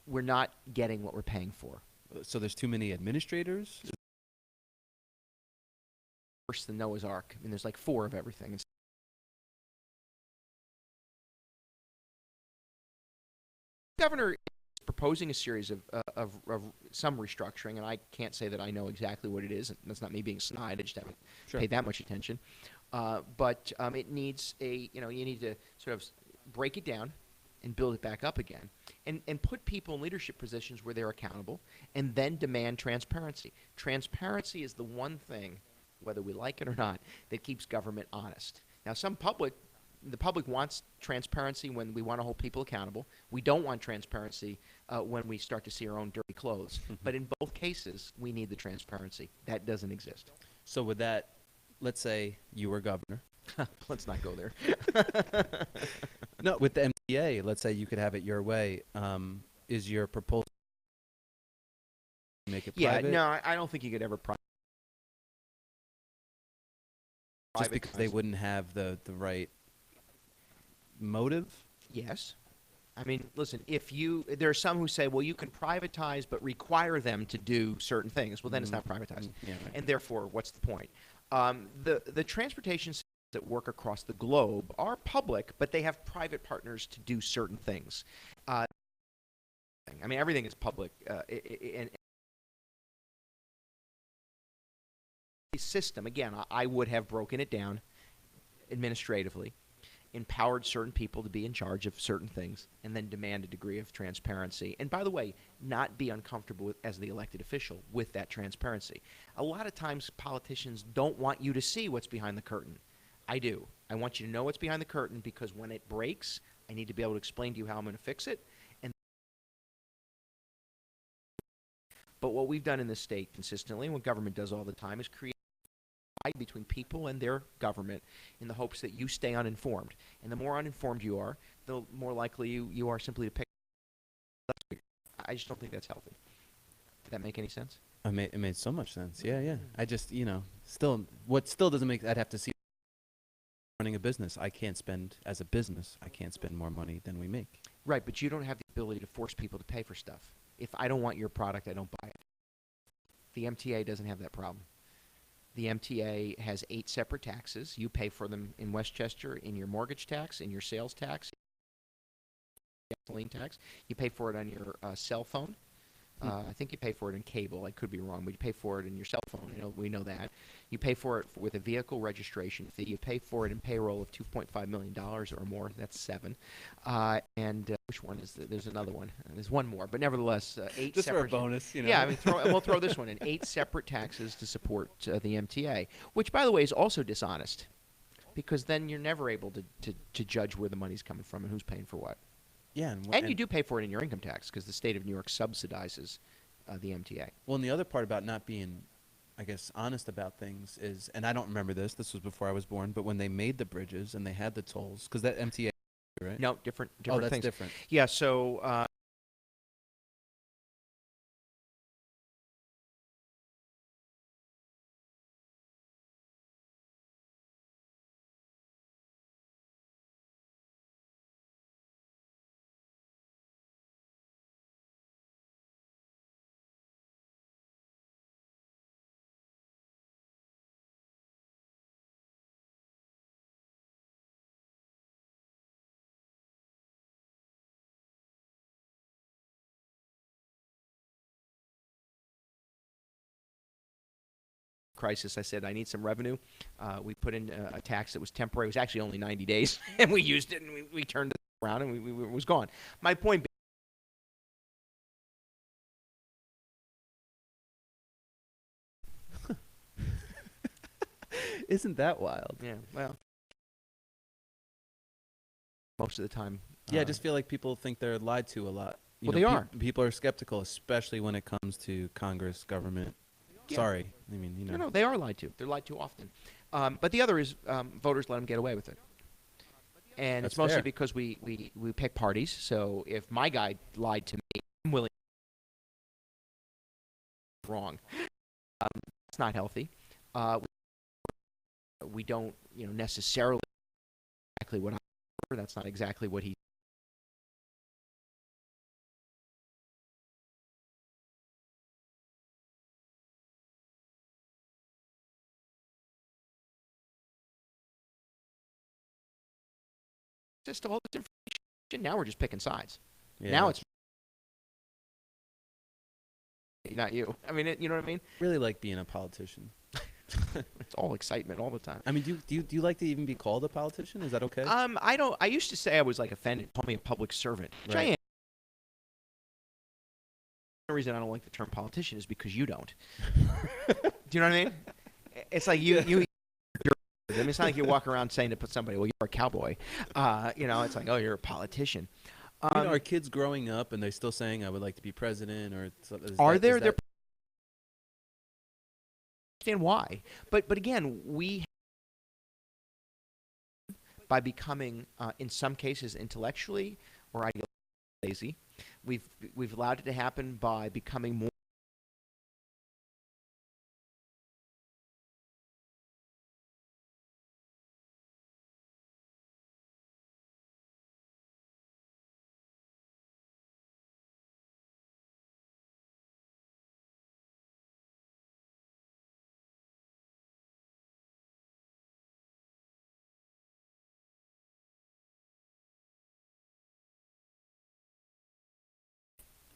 We're not getting what we're paying for. So there's too many administrators? Worse than Noah's Ark. I mean, there's like 4 of everything. The governor is proposing a series of some restructuring, and I can't say that I know exactly what it is. That's not me being snide. I just haven't paid that much attention. But it needs you need to sort of break it down and build it back up again, and put people in leadership positions where they're accountable, and then demand transparency. Transparency is the one thing, whether we like it or not, that keeps government honest. Now, the public wants transparency when we want to hold people accountable. We don't want transparency when we start to see our own dirty clothes. But in both cases, we need the transparency. That doesn't exist. So with that, let's say you were governor. Let's not go there. No, with the MTA, let's say you could have it your way. Is your proposal to make it private? Yeah, no, I don't think you could ever just because they wouldn't have the right motive? Yes. I mean, listen, there are some who say, well, you can privatize but require them to do certain things. Well, then it's not privatized. Yeah, right. And therefore, what's the point? The transportation systems that work across the globe are public, but they have private partners to do certain things. I mean, everything is public. And the system, again, I would have broken it down administratively, empowered certain people to be in charge of certain things, and then demand a degree of transparency. And by the way, not be uncomfortable as the elected official with that transparency. A lot of times politicians don't want you to see what's behind the curtain. I do. I want you to know what's behind the curtain, because when it breaks, I need to be able to explain to you how I'm going to fix it. But what we've done in this state consistently, and what government does all the time, is create divide between people and their government in the hopes that you stay uninformed. And the more uninformed you are, the more likely you are simply to pick. I just don't think that's healthy. Did that make any sense? It made so much sense. Yeah, yeah. I just, what still doesn't make, I'd have to see running a business. I can't spend, as a business, I can't spend more money than we make. Right, but you don't have the ability to force people to pay for stuff. If I don't want your product, I don't buy it. The MTA doesn't have that problem. The MTA has 8 separate taxes. You pay for them in Westchester, in your mortgage tax, in your sales tax, gasoline tax. You pay for it on your cell phone. I think you pay for it in cable. I could be wrong, but you pay for it in your cell phone. We know that. You pay for it with a vehicle registration fee. You pay for it in payroll of $2.5 million or more. That's 7. And which one is there's another one. There's one more, but nevertheless, 8 Just separate. for a bonus, Yeah, I mean, we'll throw this one in. 8 separate taxes to support the MTA, which, by the way, is also dishonest, because then you're never able to judge where the money's coming from and who's paying for what. Yeah, and you do pay for it in your income tax because the state of New York subsidizes the MTA. Well, and the other part about not being, I guess, honest about things is, and I don't remember this was before I was born, but when they made the bridges and they had the tolls, because that MTA, right? No, different Oh, that's things. different. Yeah, so crisis, I said, I need some revenue. We put in a tax that was temporary. It was actually only 90 days, and we used it, and we turned it around, and it was gone. My point Isn't that wild? yeah, well, most of the time. Yeah, I just feel like people think they're lied to a lot. Well, they are. People are skeptical, especially when it comes to Congress, government. Yeah. Sorry, I mean, No, they are lied to. They're lied to often. But the other is voters let them get away with it. And That's it's mostly fair. because we pick parties. So if my guy lied to me, I'm willing. Wrong. It's not healthy. We don't, necessarily exactly what I. That's not exactly what he. Just all this information. Now we're just picking sides. Yeah, Now it's not you. I mean, you know what I mean? really like being a politician. It's all excitement all the time. I mean, do you like to even be called a politician? Is that okay? I don't. I used to say I was like offended. Call me a public servant, which I Right. am. The reason I don't like the term politician is because you don't. Do you know what I mean? It's like you. I mean, it's not like you walk around saying to somebody, "Well, you're a cowboy." It's like, "Oh, you're a politician." Are kids growing up and they're still saying, "I would like to be president"? Or Are there? is They're that- understand why, but again, we by becoming, in some cases, intellectually or ideologically lazy, we've allowed it to happen by becoming more.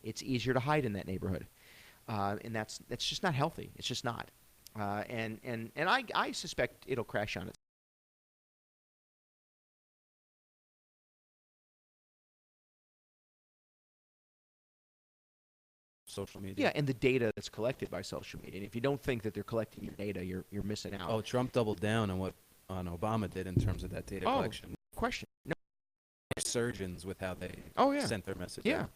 It's easier to hide in that neighborhood, and that's just not healthy. It's just not, and I suspect it'll crash on it. social media? Yeah, and the data that's collected by social media. And if you don't think that they're collecting your data, you're missing out. Oh, Trump doubled down on what Obama did in terms of that data collection. Question. No. Surgeons with how they Oh yeah. sent their message. Yeah. out.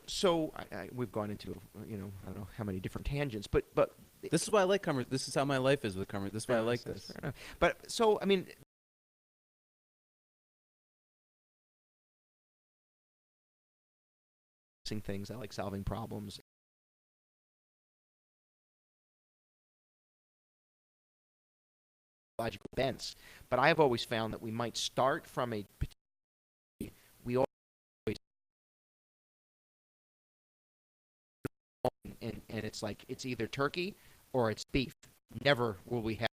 So we've gone into I don't know how many different tangents, but This is why I like this is how my life is with this is why I like That's this. fair enough. But so I mean, things I like solving problems, logical bents. But I have always found that we might start from a we always and it's like it's either turkey or it's beef. Never will we have.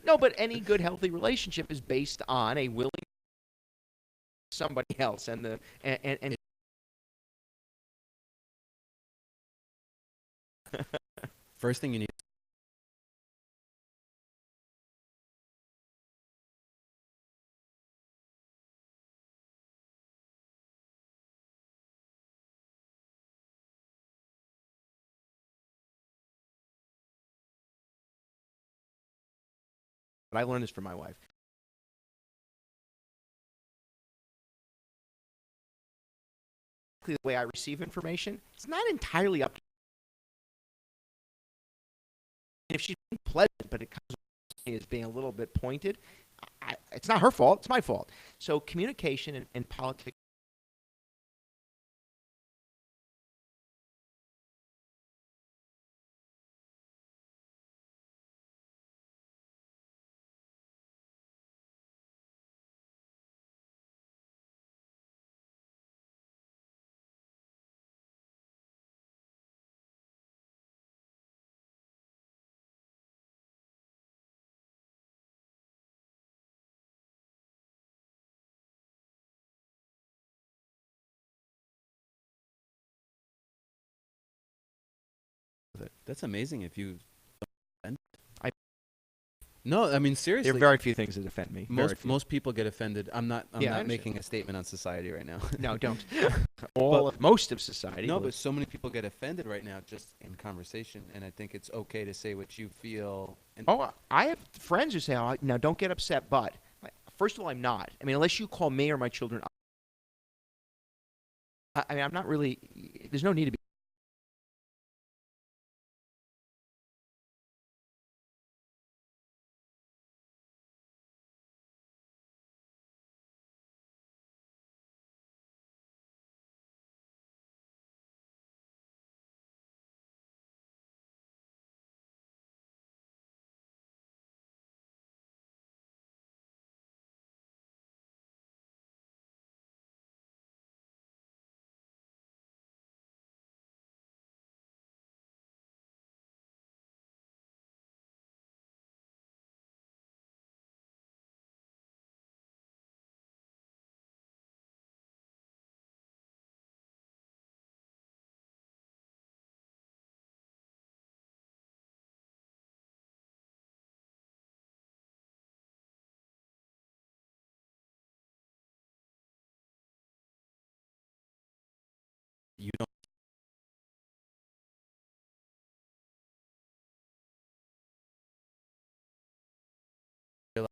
No, but any good healthy relationship is based on a willing somebody else and the and First thing you need. but I learned this from my wife. The way I receive information, it's not entirely up to me. If she's being pleasant, but it comes as being a little bit pointed, it's not her fault. It's my fault. So communication and politics. That's amazing if you. I, No, I mean there are seriously. very few things that offend me. Most people get offended. I'm Yeah, I not understand. making a statement on society right now. No, don't. But Most of society. no, will- but so many people get offended right now just in conversation, and I think it's okay to say what you feel. And Oh, I have friends who say, "Oh, now don't get upset." But first of all, I'm not. I mean, unless you call me or my children, I mean, I'm not really. There's no need to be. you don't realize,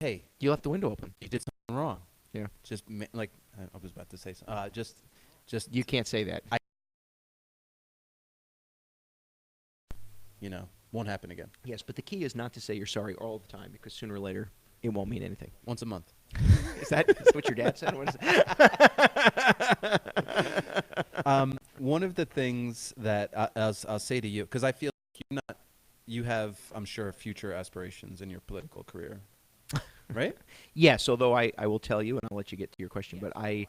hey, You left the window open. you did something wrong. Yeah. Just like I was about to say, just You can't say that. I, won't happen again. Yes, but the key is not to say you're sorry all the time because sooner or later it won't mean anything. Once a month. Is that what your dad said? What is One of the things that I'll say to you, because I feel like you have, I'm sure, future aspirations in your political career, right? Yes, although I will tell you, and I'll let you get to your question, but I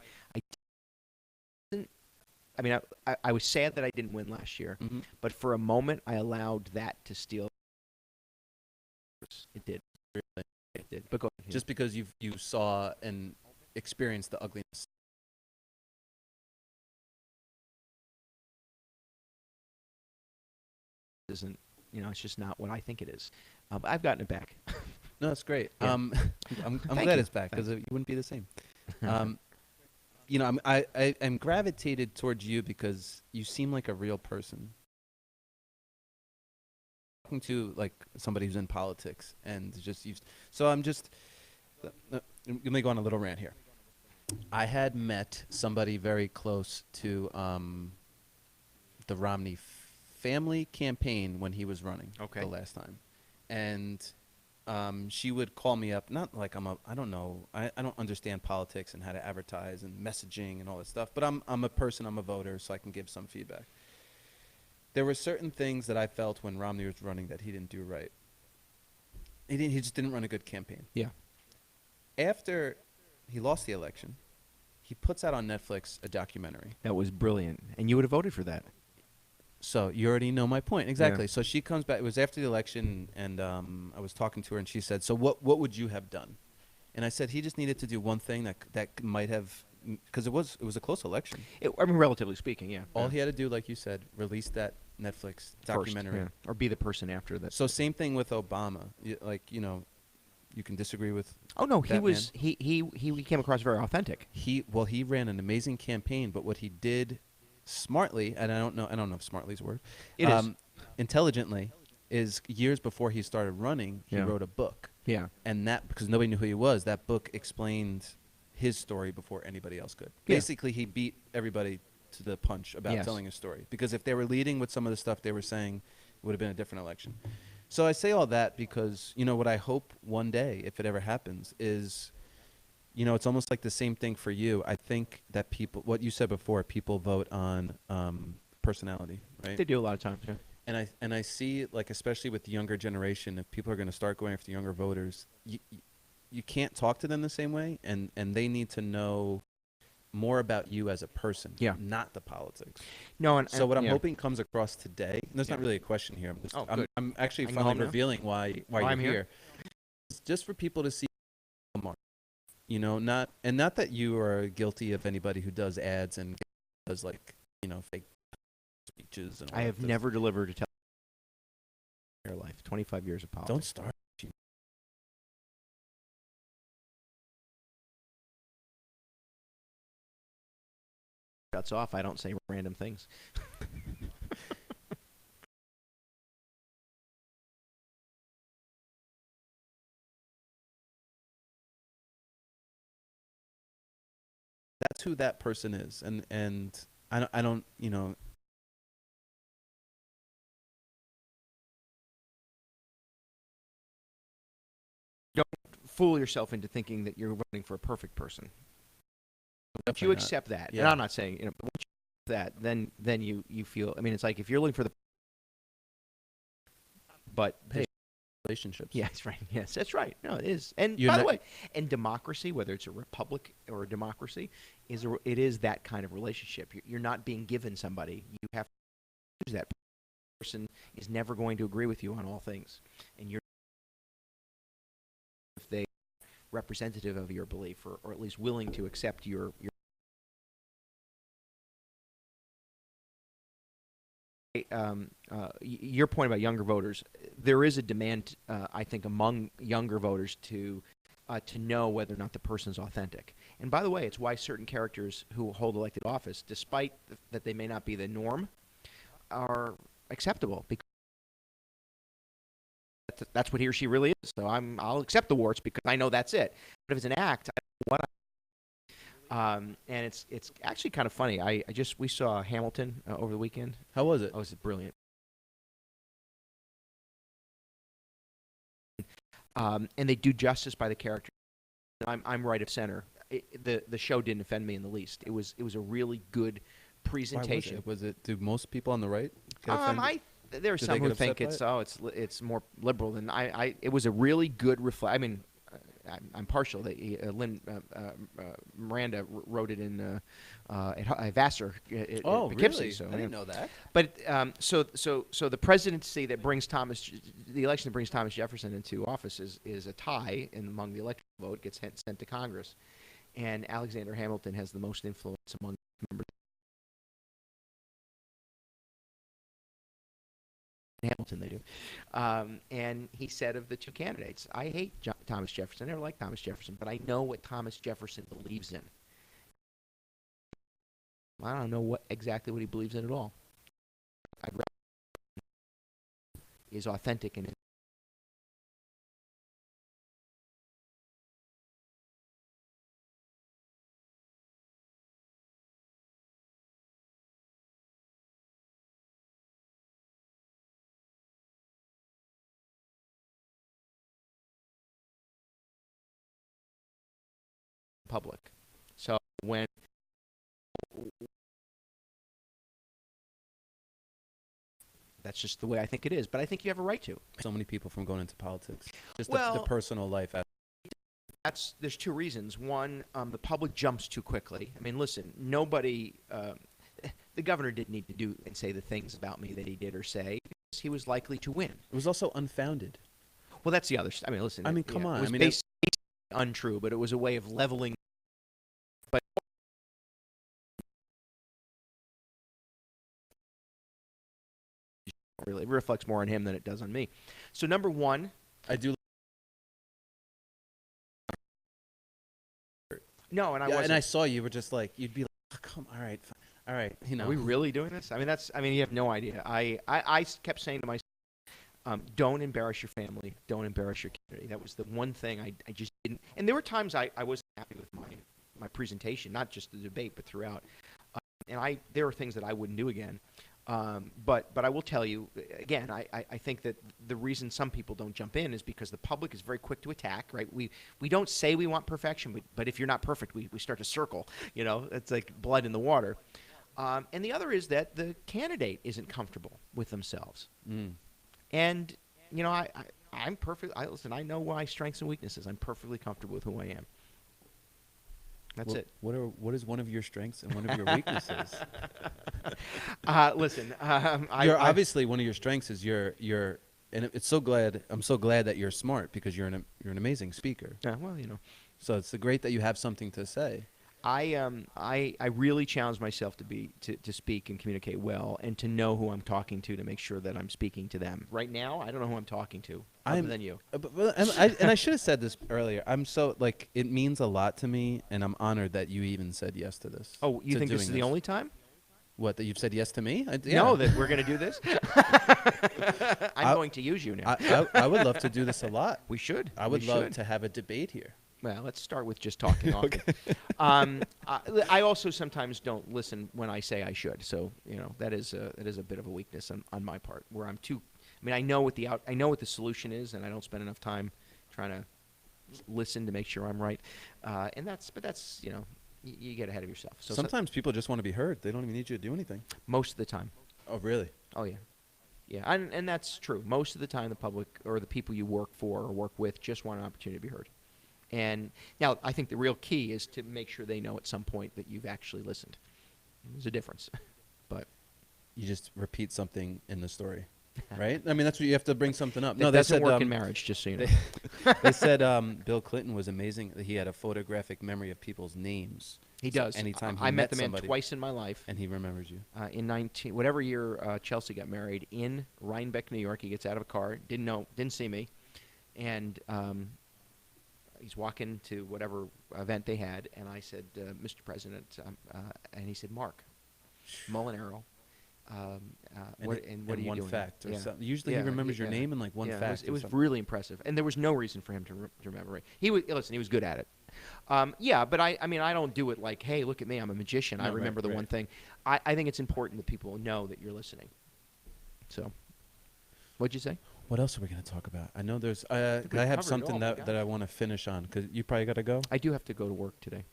mean, I was sad that I didn't win last year, Mm-hmm. but for a moment I allowed that to steal. It did. It did. But go ahead. Just because you saw and experienced the ugliness. Isn't it's just not what I think it is. But I've gotten it back. No, it's great. Yeah. I'm Thank glad you. it's back because you wouldn't be the same. Um, I'm gravitated towards you because you seem like a real person. Talking to like somebody who's in politics and just used. So I'm just. Let me go on a little rant here. I had met somebody very close to the Romney family campaign when he was running Okay. the last time, and she would call me up. Not like I don't know. I don't understand politics and how to advertise and messaging and all that stuff. But I'm a person. I'm a voter, so I can give some feedback. There were certain things that I felt when Romney was running that he didn't do right. He just didn't run a good campaign. Yeah. After he lost the election, he puts out on Netflix a documentary. That was brilliant, and you would have voted for that. So you already know my point. Exactly. So she comes back. It was after the election, and I was talking to her, and she said, so what would you have done? And I said, he just needed to do one thing that might have, because it was a close election. I mean, relatively speaking, yeah. All he had to do, like you said, release that Netflix documentary. First, yeah. Or be the person after that. So same thing with Obama. You can disagree with. Oh no, he that was man. he came across very authentic. He ran an amazing campaign, but what he did smartly, and I don't know if smartly is a word. It is. Intelligently, is years before he started running, he Yeah. wrote a book. Yeah. And that, because nobody knew who he was, that book explained his story before anybody else could. Yeah. Basically, he beat everybody to the punch about Yes. telling his story. Because if they were leading with some of the stuff they were saying, it would have been a different election. So I say all that because, what I hope one day, if it ever happens, is, it's almost like the same thing for you. I think that people, what you said before, people vote on personality, right? They do a lot of times. Yeah. And I see, like, especially with the younger generation, if people are going to start going after younger voters, you can't talk to them the same way, and they need to know more about you as a person, Yeah. not the politics. No, and So what I'm yeah. hoping comes across today, and there's not Yeah. really a question here. I'm, just, Oh, I'm, good. I'm actually I can go finally home now? revealing why I'm you're here? It's just for people to see, Mark. Not that you are guilty of anybody who does ads and does like fake speeches and all I that have stuff. never delivered a television in my life. 25 years of politics. Don't start. Shuts off. I don't say random things. That's who that person is, and I don't Don't fool yourself into thinking that you're voting for a perfect person. Once you definitely not. accept that, and Yeah. I'm not saying but once you accept that, then you feel. I mean, it's like if you're looking for the. But Hey, relationships. yeah, that's right. Yes, that's right. No, it is. And You're by the not- way, and democracy, whether it's a republic or a democracy, it is that kind of relationship. You're not being given somebody. You have to choose that person. Is never going to agree with you on all things, and you're if they representative of your belief or at least willing to accept your your point about younger voters. There is a demand, I think, among younger voters to know whether or not the person's authentic. And by the way, it's why certain characters who hold elected office, despite that they may not be the norm, are acceptable because that's what he or she really is. So I'll accept the warts because I know that's it. But if it's an act, I don't know what. And it's actually kind of funny. We saw Hamilton over the weekend. How was it? Oh, it's brilliant. And they do justice by the character. I'm right of center. The show didn't offend me in the least. It was a really good presentation. Why was it? Do most people on the right get offended? There are Do some they who get think upset it's more liberal than It was a really good reflect. I mean, I'm partial. Lynn Miranda wrote it in at Vassar. At Poughkeepsie, really? So, I didn't know that. But so the presidency that brings the election that brings Thomas Jefferson into office is a tie among the electoral vote, gets sent to Congress, and Alexander Hamilton has the most influence among members. Hamilton, they do. And he said of the two candidates, I hate Thomas Jefferson. I never liked Thomas Jefferson, but I know what Thomas Jefferson believes in. I don't know exactly what he believes in at all. I'd rather is authentic and public. So when that's just the way I think it is, but I think you have a right to. So many people from going into politics. Just the Well, personal life. there's two reasons. One, the public jumps too quickly. I mean, listen, nobody. The governor didn't need to do and say the things about me that he did or say because he was likely to win. It was also unfounded. Well, that's the other. I mean, listen. I mean, come on. It was I mean, basically untrue, but it was a way of leveling. But really, it reflects more on him than it does on me. So number one, I do. no, and I Yeah, wasn't. and I saw you were just like, you'd be like, oh, come, all right, all right, you know. Are we really doing this? I mean, that's. I mean, you have no idea. I kept saying to myself, don't embarrass your family. Don't embarrass your community. That was the one thing I just didn't. And there were times I wasn't happy with my presentation, not just the debate, but throughout. And there are things that I wouldn't do again. But I will tell you, again, I think that the reason some people don't jump in is because the public is very quick to attack, right? We don't say we want perfection, but if you're not perfect, we start to circle. You know, it's like blood in the water. And the other is that the candidate isn't comfortable with themselves. Mm. And, you know, I'm perfect. Listen, I know my strengths and weaknesses. I'm perfectly comfortable with who I am. That's it. What is one of your strengths and one of your weaknesses? Listen, Obviously one of your strengths is you're and I'm so glad that you're smart because you're an amazing speaker. well, you know. So it's great that you have something to say. I really challenge myself to speak and communicate well and to know who I'm talking to make sure that I'm speaking to them. Right now, I don't know who I'm talking to other than you. And I should have said this earlier. I'm so like it means a lot to me, and I'm honored that you even said yes to this. Oh, you think this is the only time? What, that you've said yes to me? No, that we're going to do this. I'm going to use you now. I would love to do this a lot. We should. I would love to have a debate here. Well, let's start with just talking. Okay. I also sometimes don't listen when I say I should. So you know that is a bit of a weakness on my part, where I'm too. I mean, I know what the solution is, and I don't spend enough time trying to listen to make sure I'm right. And that's you know, you get ahead of yourself. So sometimes people just want to be heard. They don't even need you to do anything. Most of the time. Oh, really? Oh yeah. Yeah, and that's true. Most of the time, the public or the people you work for or work with just want an opportunity to be heard. And now I think the real key is to make sure they know at some point that you've actually listened. There's a difference. But you just repeat something in the story, right? I mean, that's what you have to bring something up. No, that doesn't work in marriage, just so you know. They said Bill Clinton was amazing. He had a photographic memory of people's names. He does. Anytime I met the man twice in my life. And he remembers you. In whatever year Chelsea got married, in Rhinebeck, New York, he gets out of a car, didn't see me, and he's walking to whatever event they had, and I said, Mr. President, and he said, Marc Molinaro. What are you one doing? Fact or something. Usually he remembers your name and like one fact. It was really impressive, and there was no reason for him to remember it. He was good at it. But I mean, I don't do it like, hey, look at me, I'm a magician. No, I remember the one thing. I think it's important that people know that you're listening. So, what'd you say? What else are we going to talk about? I know there's. I have something that I want to finish on because you probably got to go. I do have to go to work today.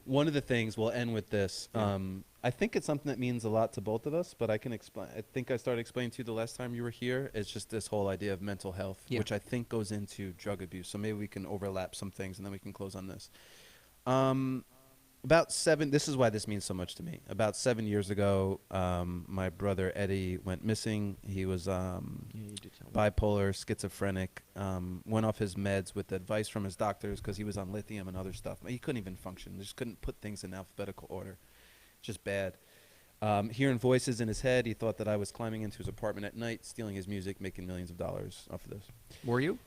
One of the things we'll end with this. Yeah. I think it's something that means a lot to both of us, but I can explain. I think I started explaining to you the last time you were here. It's just this whole idea of mental health, which I think goes into drug abuse. So maybe we can overlap some things, and then we can close on this. This is why this means so much to me. About 7 years ago, my brother Eddie went missing. He was bipolar, schizophrenic, went off his meds with advice from his doctors because he was on lithium and other stuff. He couldn't even function. He just couldn't put things in alphabetical order. Just bad. Hearing voices in his head, he thought that I was climbing into his apartment at night, stealing his music, making millions of dollars off of this. Were you?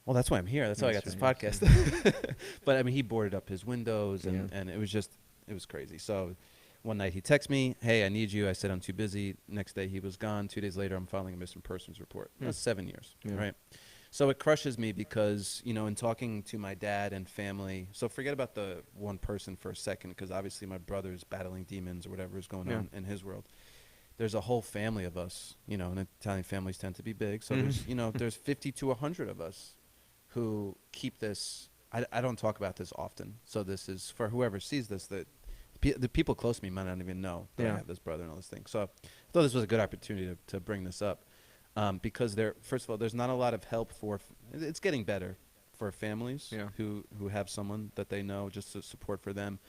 Well, that's why I'm here. That's why I got That's this right, podcast. But I mean, he boarded up his windows, and, Yeah. and it was crazy. So one night he texts me, "Hey, I need you." I said, "I'm too busy." Next day he was gone. 2 days later, I'm filing a missing persons report. Hmm. That's 7 years, Yeah. right? So it crushes me because, in talking to my dad and family, so forget about the one person for a second, because obviously my brother's battling demons or whatever is going Yeah. on in his world. There's a whole family of us, and Italian families tend to be big. So Mhm. there's 50 to 100 of us who keep this. I don't talk about this often. So this is for whoever sees this, that the people close to me might not even know that I Yeah. have this brother and all this thing. So I thought this was a good opportunity to bring this up, because first of all, there's not a lot of help it's getting better for families Yeah. who have someone that they know, just to support for them,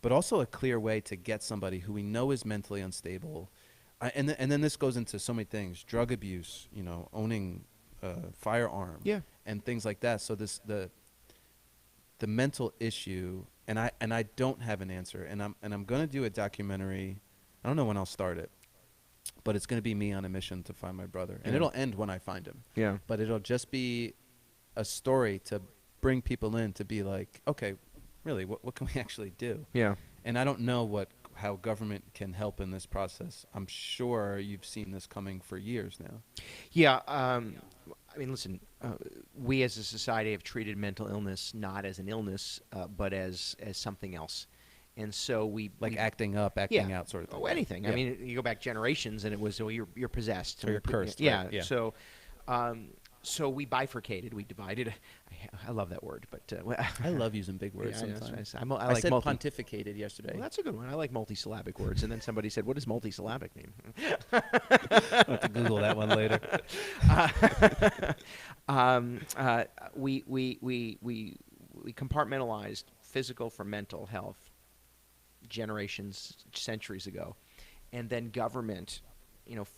but also a clear way to get somebody who we know is mentally unstable. And then this goes into so many things: drug abuse, owning a firearm, Yeah. and things like that. So the mental issue, and I don't have an answer, and I'm gonna do a documentary. I don't know when I'll start it, but it's gonna be me on a mission to find my brother, and Yeah. it'll end when I find him. Yeah. But it'll just be a story to bring people in to be like, okay, really, what can we actually do? Yeah. And I don't know how government can help in this process. I'm sure you've seen this coming for years now. Yeah. I mean, listen. We as a society have treated mental illness not as an illness, but as something else, and so Like we acting up, yeah. acting out, sort of thing. Oh, anything. I Yeah. mean, you go back generations, and it was, oh, you're possessed, Or you're cursed, Yeah. right, yeah. So, so we bifurcated, we divided. I love that word, but I love using big words yeah, that's sometimes. nice. I I like said multi. pontificated yesterday. Well, that's a good one. I like multisyllabic words. And then somebody said, "What does multisyllabic mean?" I'll have to Google that one later. um, uh, we compartmentalized physical from mental health generations, centuries ago, and then government,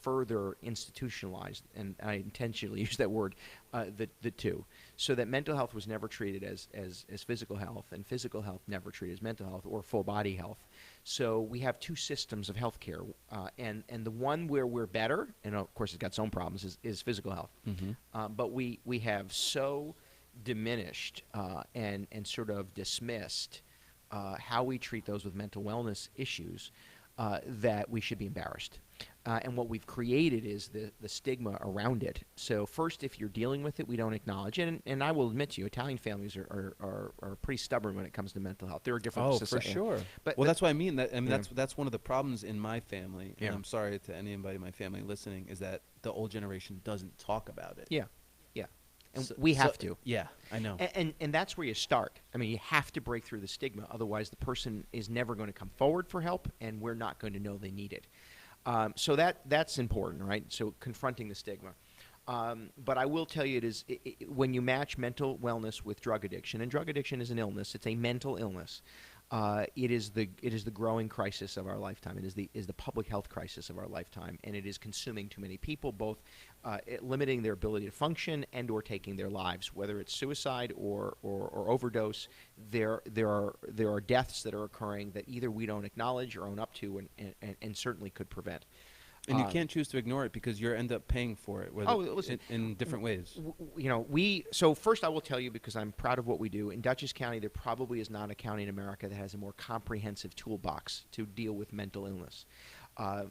further institutionalized, and I intentionally use that word, the two, so that mental health was never treated as physical health, and physical health never treated as mental health or full body health. So we have two systems of healthcare, and the one where we're better, and of course it's got its own problems, is physical health. But we have so diminished and sort of dismissed how we treat those with mental wellness issues, that we should be embarrassed. And what we've created is the stigma around it. So first, if you're dealing with it, we don't acknowledge it. And I will admit to you, Italian families are pretty stubborn when it comes to mental health. There are different Oh, for sure. But Well, that's what I mean. Yeah. That's one of the problems in my family. Yeah. And I'm sorry to anybody in my family listening, is that the old generation doesn't talk about it. yeah, yeah. And So- we have so- to. Yeah, I know. And that's where you start. I mean, you have to break through the stigma. Otherwise, the person is never going to come forward for help, and we're not going to know they need it. So that's important, right? So confronting the stigma. But I will tell you, when you match mental wellness with drug addiction, and drug addiction is an illness, it's a mental illness. It is the growing crisis of our lifetime. It is the public health crisis of our lifetime, and it is consuming too many people, both limiting their ability to function and/or taking their lives. Whether it's suicide or overdose, there are deaths that are occurring that either we don't acknowledge or own up to, and certainly could prevent. And you can't choose to ignore it, because you end up paying for it, Listen, in different ways. So first I will tell you, because I'm proud of what we do, in Dutchess County, there probably is not a county in America that has a more comprehensive toolbox to deal with mental illness.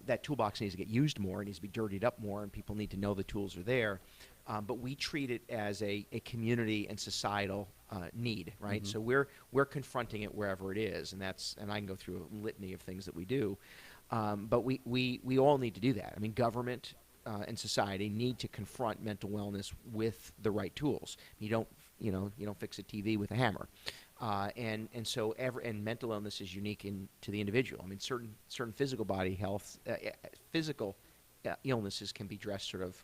That toolbox needs to get used more, it needs to be dirtied up more, and people need to know the tools are there. But we treat it as a community and societal need, right? So we're confronting it wherever it is, and I can go through a litany of things that we do. But we all need to do that. I mean, government and society need to confront mental wellness with the right tools. You don't fix a TV with a hammer, and so mental illness is unique to the individual. I mean, certain physical body health, physical illnesses can be addressed sort of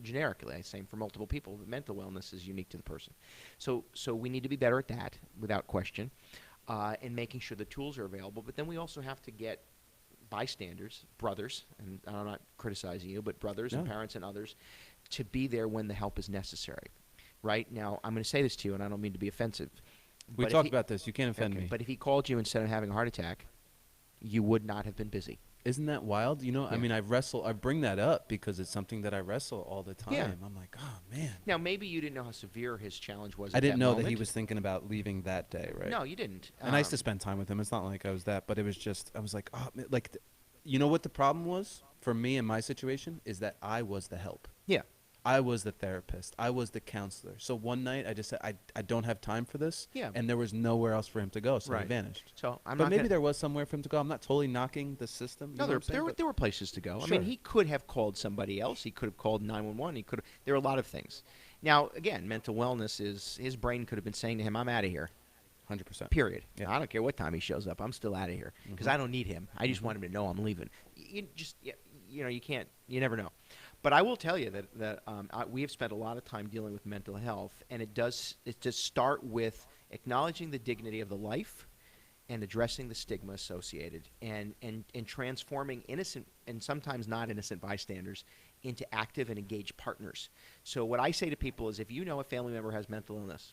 generically. Same for multiple people. But mental wellness is unique to the person. So we need to be better at that, without question, and making sure the tools are available. But then we also have to get bystanders, brothers, and I'm not criticizing you, but brothers and No. parents and others, to be there when the help is necessary. Right now, I'm going to say this to you, and I don't mean to be offensive. We but if talked he- about this. You can't offend okay, me. But if he called you instead of having a heart attack, you would not have been busy. Isn't that wild? You know, I Yeah. mean, I bring that up because it's something that I wrestle all the Yeah. time. I'm like, oh man. Now, maybe you didn't know how severe his challenge was I at didn't that know that he moment. was thinking about leaving that day, right? No, you didn't. And I used to spend time with him. It's not like I was that, but it was just, I was like, oh, like, you know what the problem was for me in my situation is that I was the help. Yeah. I was the therapist. I was the counselor. So one night I just said, I don't have time for this. Yeah. And there was nowhere else for him to go. So he Right. vanished. So I'm But not maybe gonna. there was somewhere for him to go. I'm not totally knocking the system. You No, know what I'm saying? there were places to go. I Sure. mean, he could have called somebody else. He could have called 911. He could. There are a lot of things. Now, again, mental wellness is his brain could have been saying to him, "I'm out of here." 100%. Period. Yeah. I don't care what time he shows up. I'm still out of here because Mhm. I don't need him. I just Mhm. want him to know I'm leaving. You know, you can't. You never know. But I will tell you that we have spent a lot of time dealing with mental health, and it to start with acknowledging the dignity of the life and addressing the stigma associated, and transforming innocent and sometimes not innocent bystanders into active and engaged partners. So what I say to people is, if you know a family member has mental illness,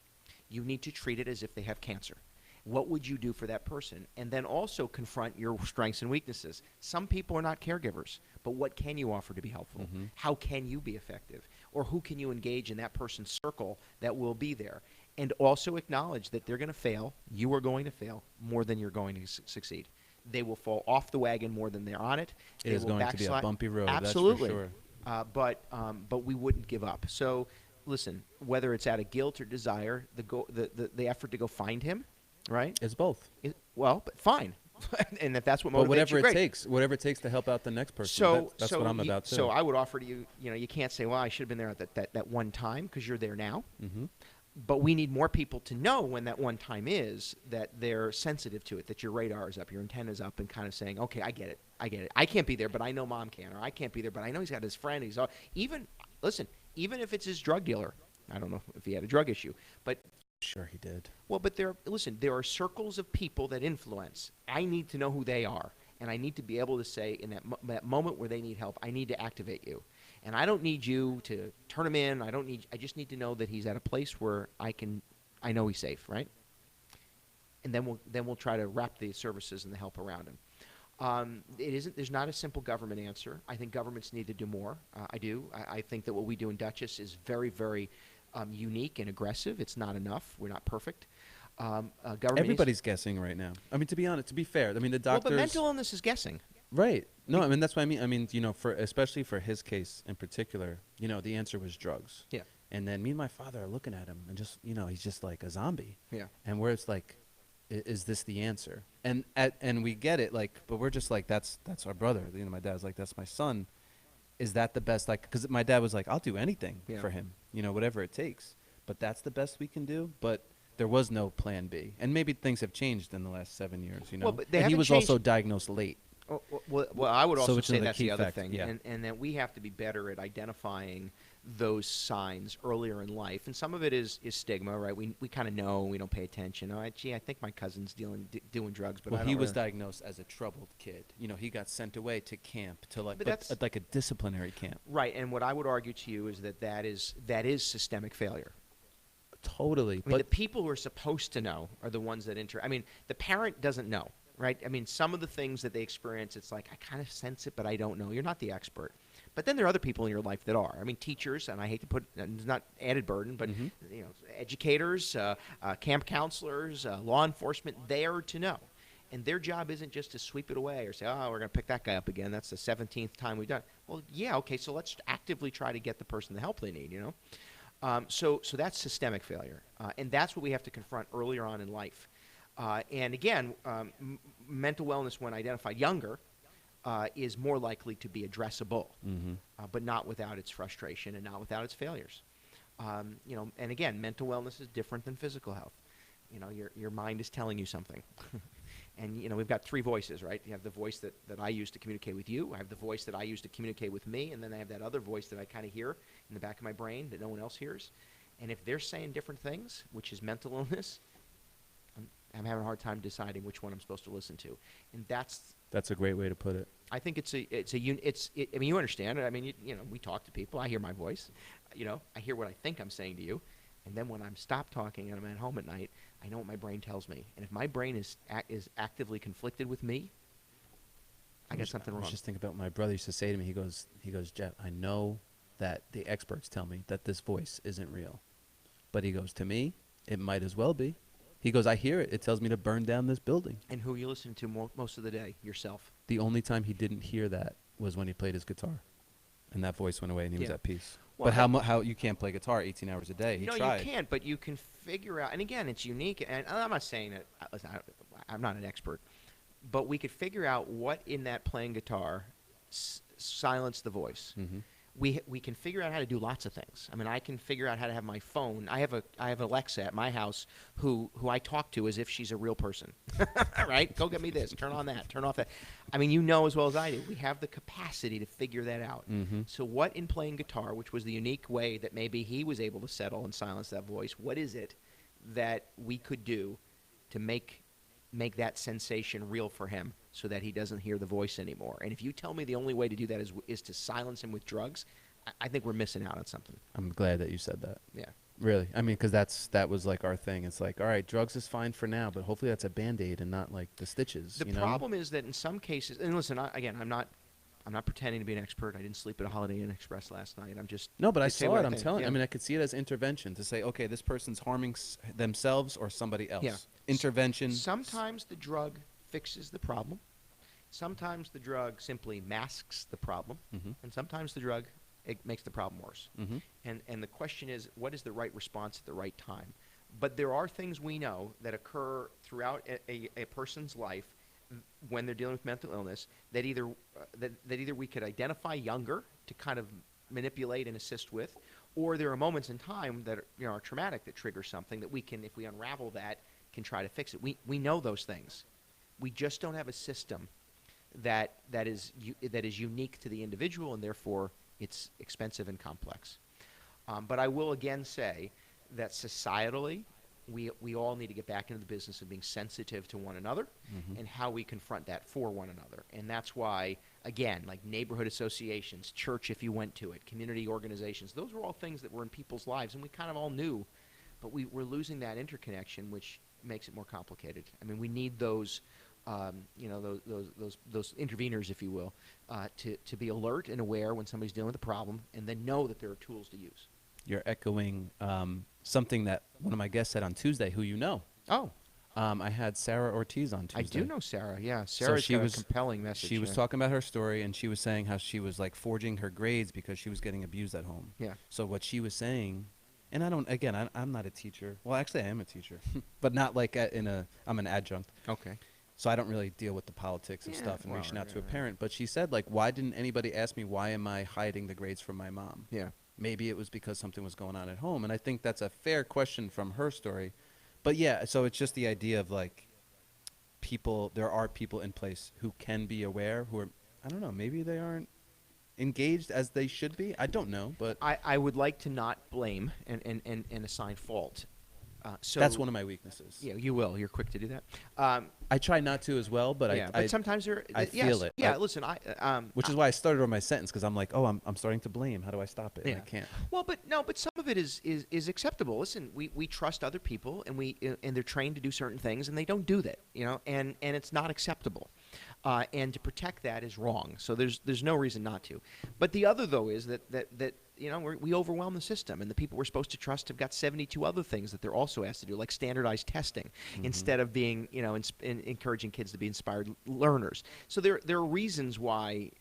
you need to treat it as if they have cancer. What would you do for that person? And then also confront your strengths and weaknesses. Some people are not caregivers, but what can you offer to be helpful? Mhm. How can you be effective? Or who can you engage in that person's circle that will be there? And also acknowledge that they're going to fail. You are going to fail more than you're going to succeed. They will fall off the wagon more than they're on it. It They is will going to be a backslide. bumpy road. Absolutely. That's for sure. But we wouldn't give up. So listen, whether it's out of guilt or desire, the effort to go find him, right? It's both. Well, but fine. And if that's what But motivates you, great. whatever it takes to help out the next person. So That's so what I'm you- about too. so I would offer to you, you can't say, well, I should have been there at that one time because you're there now. Mhm. But we need more people to know when that one time is, that they're sensitive to it, that your radar is up, your antenna's up, and kind of saying, okay, I get it. I get it. I can't be there, but I know mom can. Or I can't be there, but I know he's got his friend. Listen, even if it's his drug dealer. I don't know if he had a drug issue. But, Sure he did. well, but there are circles of people that influence. I need to know who they are. And I need to be able to say in that moment where they need help, I need to activate you. And I don't need you to turn him in. I just need to know that he's at a place where I know he's safe, right? And then we'll try to wrap the services and the help around him. There's not a simple government answer. I think governments need to do more. I do. I think that what we do in Dutchess is very, very unique and aggressive. It's not enough. We're not perfect. Government Everybody's guessing right now. I mean, to be honest, to be fair, I mean the well, doctors. but mental illness is guessing. Right. No, I mean that's what I mean. I mean, especially for his case in particular, the answer was drugs. Yeah. And then me and my father are looking at him, and just he's just like a zombie. Yeah. And where it's like, is this the answer? And we get it, like, but we're just like, that's our brother. My dad's like, that's my son. Is that the best? Like, because my dad was like, I'll do anything Yeah. for him, whatever it takes. But that's the best we can do. But there was no plan B, and maybe things have changed in the last 7 years. Well, but they and he haven't was also changed- diagnosed late. Well, I would So also it's say another that's key the other factor, thing, yeah. and that we have to be better at identifying those signs earlier in life. And some of it is stigma, right? We kind of know, we don't pay attention. Oh, I think my cousin's doing drugs, but Well, I don't he was really. diagnosed as a troubled kid. He got sent away to camp to But that's- like a disciplinary camp. Right, and what I would argue to you is that is systemic failure. Totally. I mean, the people who are supposed to know are the ones that I mean, the parent doesn't know, right? I mean, some of the things that they experience, it's like, I kind of sense it, but I don't know. You're not the expert. But then there are other people in your life that are. I mean, teachers, and I hate to put, and it's not added burden, but Mhm. educators, camp counselors, law enforcement, they are to know. And their job isn't just to sweep it away or say, oh, we're going to pick that guy up again. That's the 17th time we've done it. Well, yeah, okay, so let's actively try to get the person the help they need, So that's systemic failure. And that's what we have to confront earlier on in life. And again, mental wellness, when identified younger, is more likely to be addressable, Mhm. but not without its frustration and not without its failures. And again, mental wellness is different than physical health. Your mind is telling you something. And, we've got three voices, right? You have the voice that I use to communicate with you. I have the voice that I use to communicate with me. And then I have that other voice that I kind of hear in the back of my brain that no one else hears. And if they're saying different things, which is mental illness, I'm having a hard time deciding which one I'm supposed to listen to. And That's a great way to put it. I think I mean, you understand it. I mean, we talk to people. I hear my voice. I hear what I think I'm saying to you. And then when I'm stopped talking and I'm at home at night, I know what my brain tells me. And if my brain is actively conflicted with me, I got something I was wrong. just thinking about what my brother used to say to me. He goes, Jeff, I know that the experts tell me that this voice isn't real, but he goes, to me, it might as well be. He goes, I hear it. It tells me to burn down this building. And who are you listening to most of the day? Yourself. The only time he didn't hear that was when he played his guitar, and that voice went away, and he was Yeah. at peace. Well, But how you can't play guitar 18 hours a day? He no, tried. you can't, but you can figure out. And again, it's unique. And I'm not saying that. Listen, I'm not an expert, but we could figure out what in that playing guitar silenced the voice. Mm-hmm. We can figure out how to do lots of things. I mean, I can figure out how to have my phone. I have Alexa at my house who I talk to as if she's a real person. Right? Go get me this. Turn on that. Turn off that. I mean, you know as well as I do, we have the capacity to figure that out. Mm-hmm. So what in playing guitar, which was the unique way that maybe he was able to settle and silence that voice, what is it that we could do to make that sensation real for him so that he doesn't hear the voice anymore? And if you tell me the only way to do that is to silence him with drugs, I think we're missing out on something. I'm glad that you said that. Yeah. Really, I mean, because that was like our thing. It's like, all right, drugs is fine for now, but hopefully that's a Band-Aid and not like the stitches. The you know? problem is that in some cases, and listen, I'm not pretending to be an expert. I didn't sleep at a Holiday Inn Express last night. I'm just No, but I to say saw what it. I'm think. telling. Yeah. I mean, I could see it as intervention to say, okay, this person's harming themselves or somebody else. Yeah. Intervention. Sometimes the drug fixes the problem. Sometimes the drug simply masks the problem, Mm-hmm. and sometimes the drug it makes the problem worse. Mm-hmm. And the question is, what is the right response at the right time? But there are things we know that occur throughout a person's life when they're dealing with mental illness that either that either we could identify younger to kind of manipulate and assist with, or there are moments in time that are traumatic that trigger something that we can, if we unravel that, can try to fix it. We know those things. We just don't have a system that is unique to the individual, and therefore it's expensive and complex. But I will again say that societally, we all need to get back into the business of being sensitive to one another Mm-hmm. and how we confront that for one another. And that's why, again, like neighborhood associations, church if you went to it, community organizations, those were all things that were in people's lives, and we kind of all knew, but we're losing that interconnection, which makes it more complicated. I mean, we need those those interveners, if you will, to be alert and aware when somebody's dealing with a problem, and then know that there are tools to use. You're echoing something that one of my guests said on Tuesday, who you know. Oh, I had Sarah Ortiz on Tuesday. I do know Sarah. Yeah, Sarah's got a compelling message. She was talking about her story, and she was saying how she was like forging her grades because she was getting abused at home. Yeah. So what she was saying, and I'm not a teacher. Well, actually, I am a teacher, but not like I'm an adjunct. Okay. So I don't really deal with the politics of Yeah, stuff and well, reaching out to a yeah. parent. But she said, like, why didn't anybody ask me why am I hiding the grades from my mom? Yeah. Maybe it was because something was going on at home. And I think that's a fair question from her story. But yeah, so it's just the idea of like there are people in place who can be aware, who are, I don't know, maybe they aren't engaged as they should be. I don't know, but I would like to not blame and assign fault. So that's one of my weaknesses. Yeah, you will. You're quick to do that. I try not to as well, but Yeah, I but sometimes there. I yes, feel it. Yeah, listen, which is why I started on my sentence, because I'm like, oh, I'm starting to blame. How do I stop it? And Yeah. I can't. Well, but some of it is acceptable. Listen, we trust other people, and they're trained to do certain things, and they don't do that, and it's not acceptable, and to protect that is wrong. So there's no reason not to. But the other though is that we overwhelm the system, and the people we're supposed to trust have got 72 other things that they're also asked to do, like standardized testing, instead of being encouraging kids to be inspired learners. So there are reasons why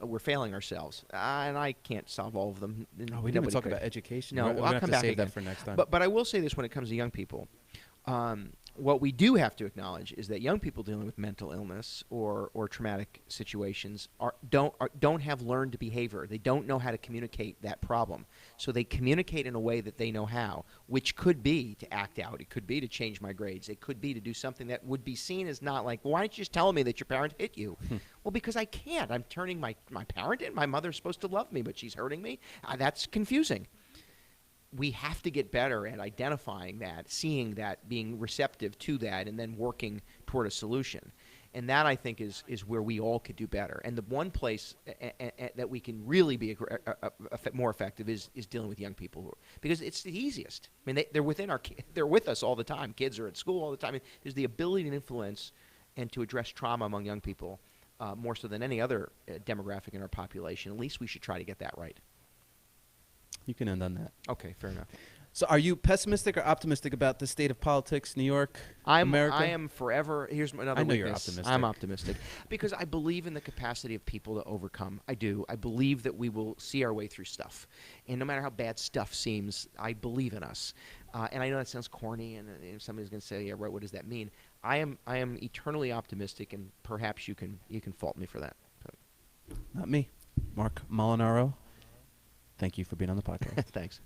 we're failing ourselves, and I can't solve all of them. Oh, we didn't even talk about education. No, We're gonna I'll have come to back save again. that for next time. But I will say this when it comes to young people. What we do have to acknowledge is that young people dealing with mental illness or traumatic situations don't have learned behavior. They don't know how to communicate that problem. So they communicate in a way that they know how, which could be to act out. It could be to change my grades. It could be to do something that would be seen as not like, well, why aren't you just telling me that your parent hit you? Well, because I can't. I'm turning my parent in. My mother's supposed to love me, but she's hurting me. That's confusing. We have to get better at identifying that, seeing that, being receptive to that, and then working toward a solution. And that, I think, is where we all could do better. And the one place that we can really be more effective is dealing with young people, because it's the easiest. I mean, they're with us all the time. Kids are at school all the time. I mean, there's the ability to influence and to address trauma among young people more so than any other demographic in our population. At least we should try to get that right. You can end on that. Okay, fair enough. So are you pessimistic or optimistic about the state of politics, New York, America? I am forever. Here's another I know weakness. you're optimistic. I'm optimistic because I believe in the capacity of people to overcome. I do. I believe that we will see our way through stuff, and no matter how bad stuff seems, I believe in us. And I know that sounds corny, and somebody's going to say, "Yeah, right. What does that mean?" I am eternally optimistic, and perhaps you can fault me for that. Not me. Marc Molinaro, thank you for being on the podcast. Thanks.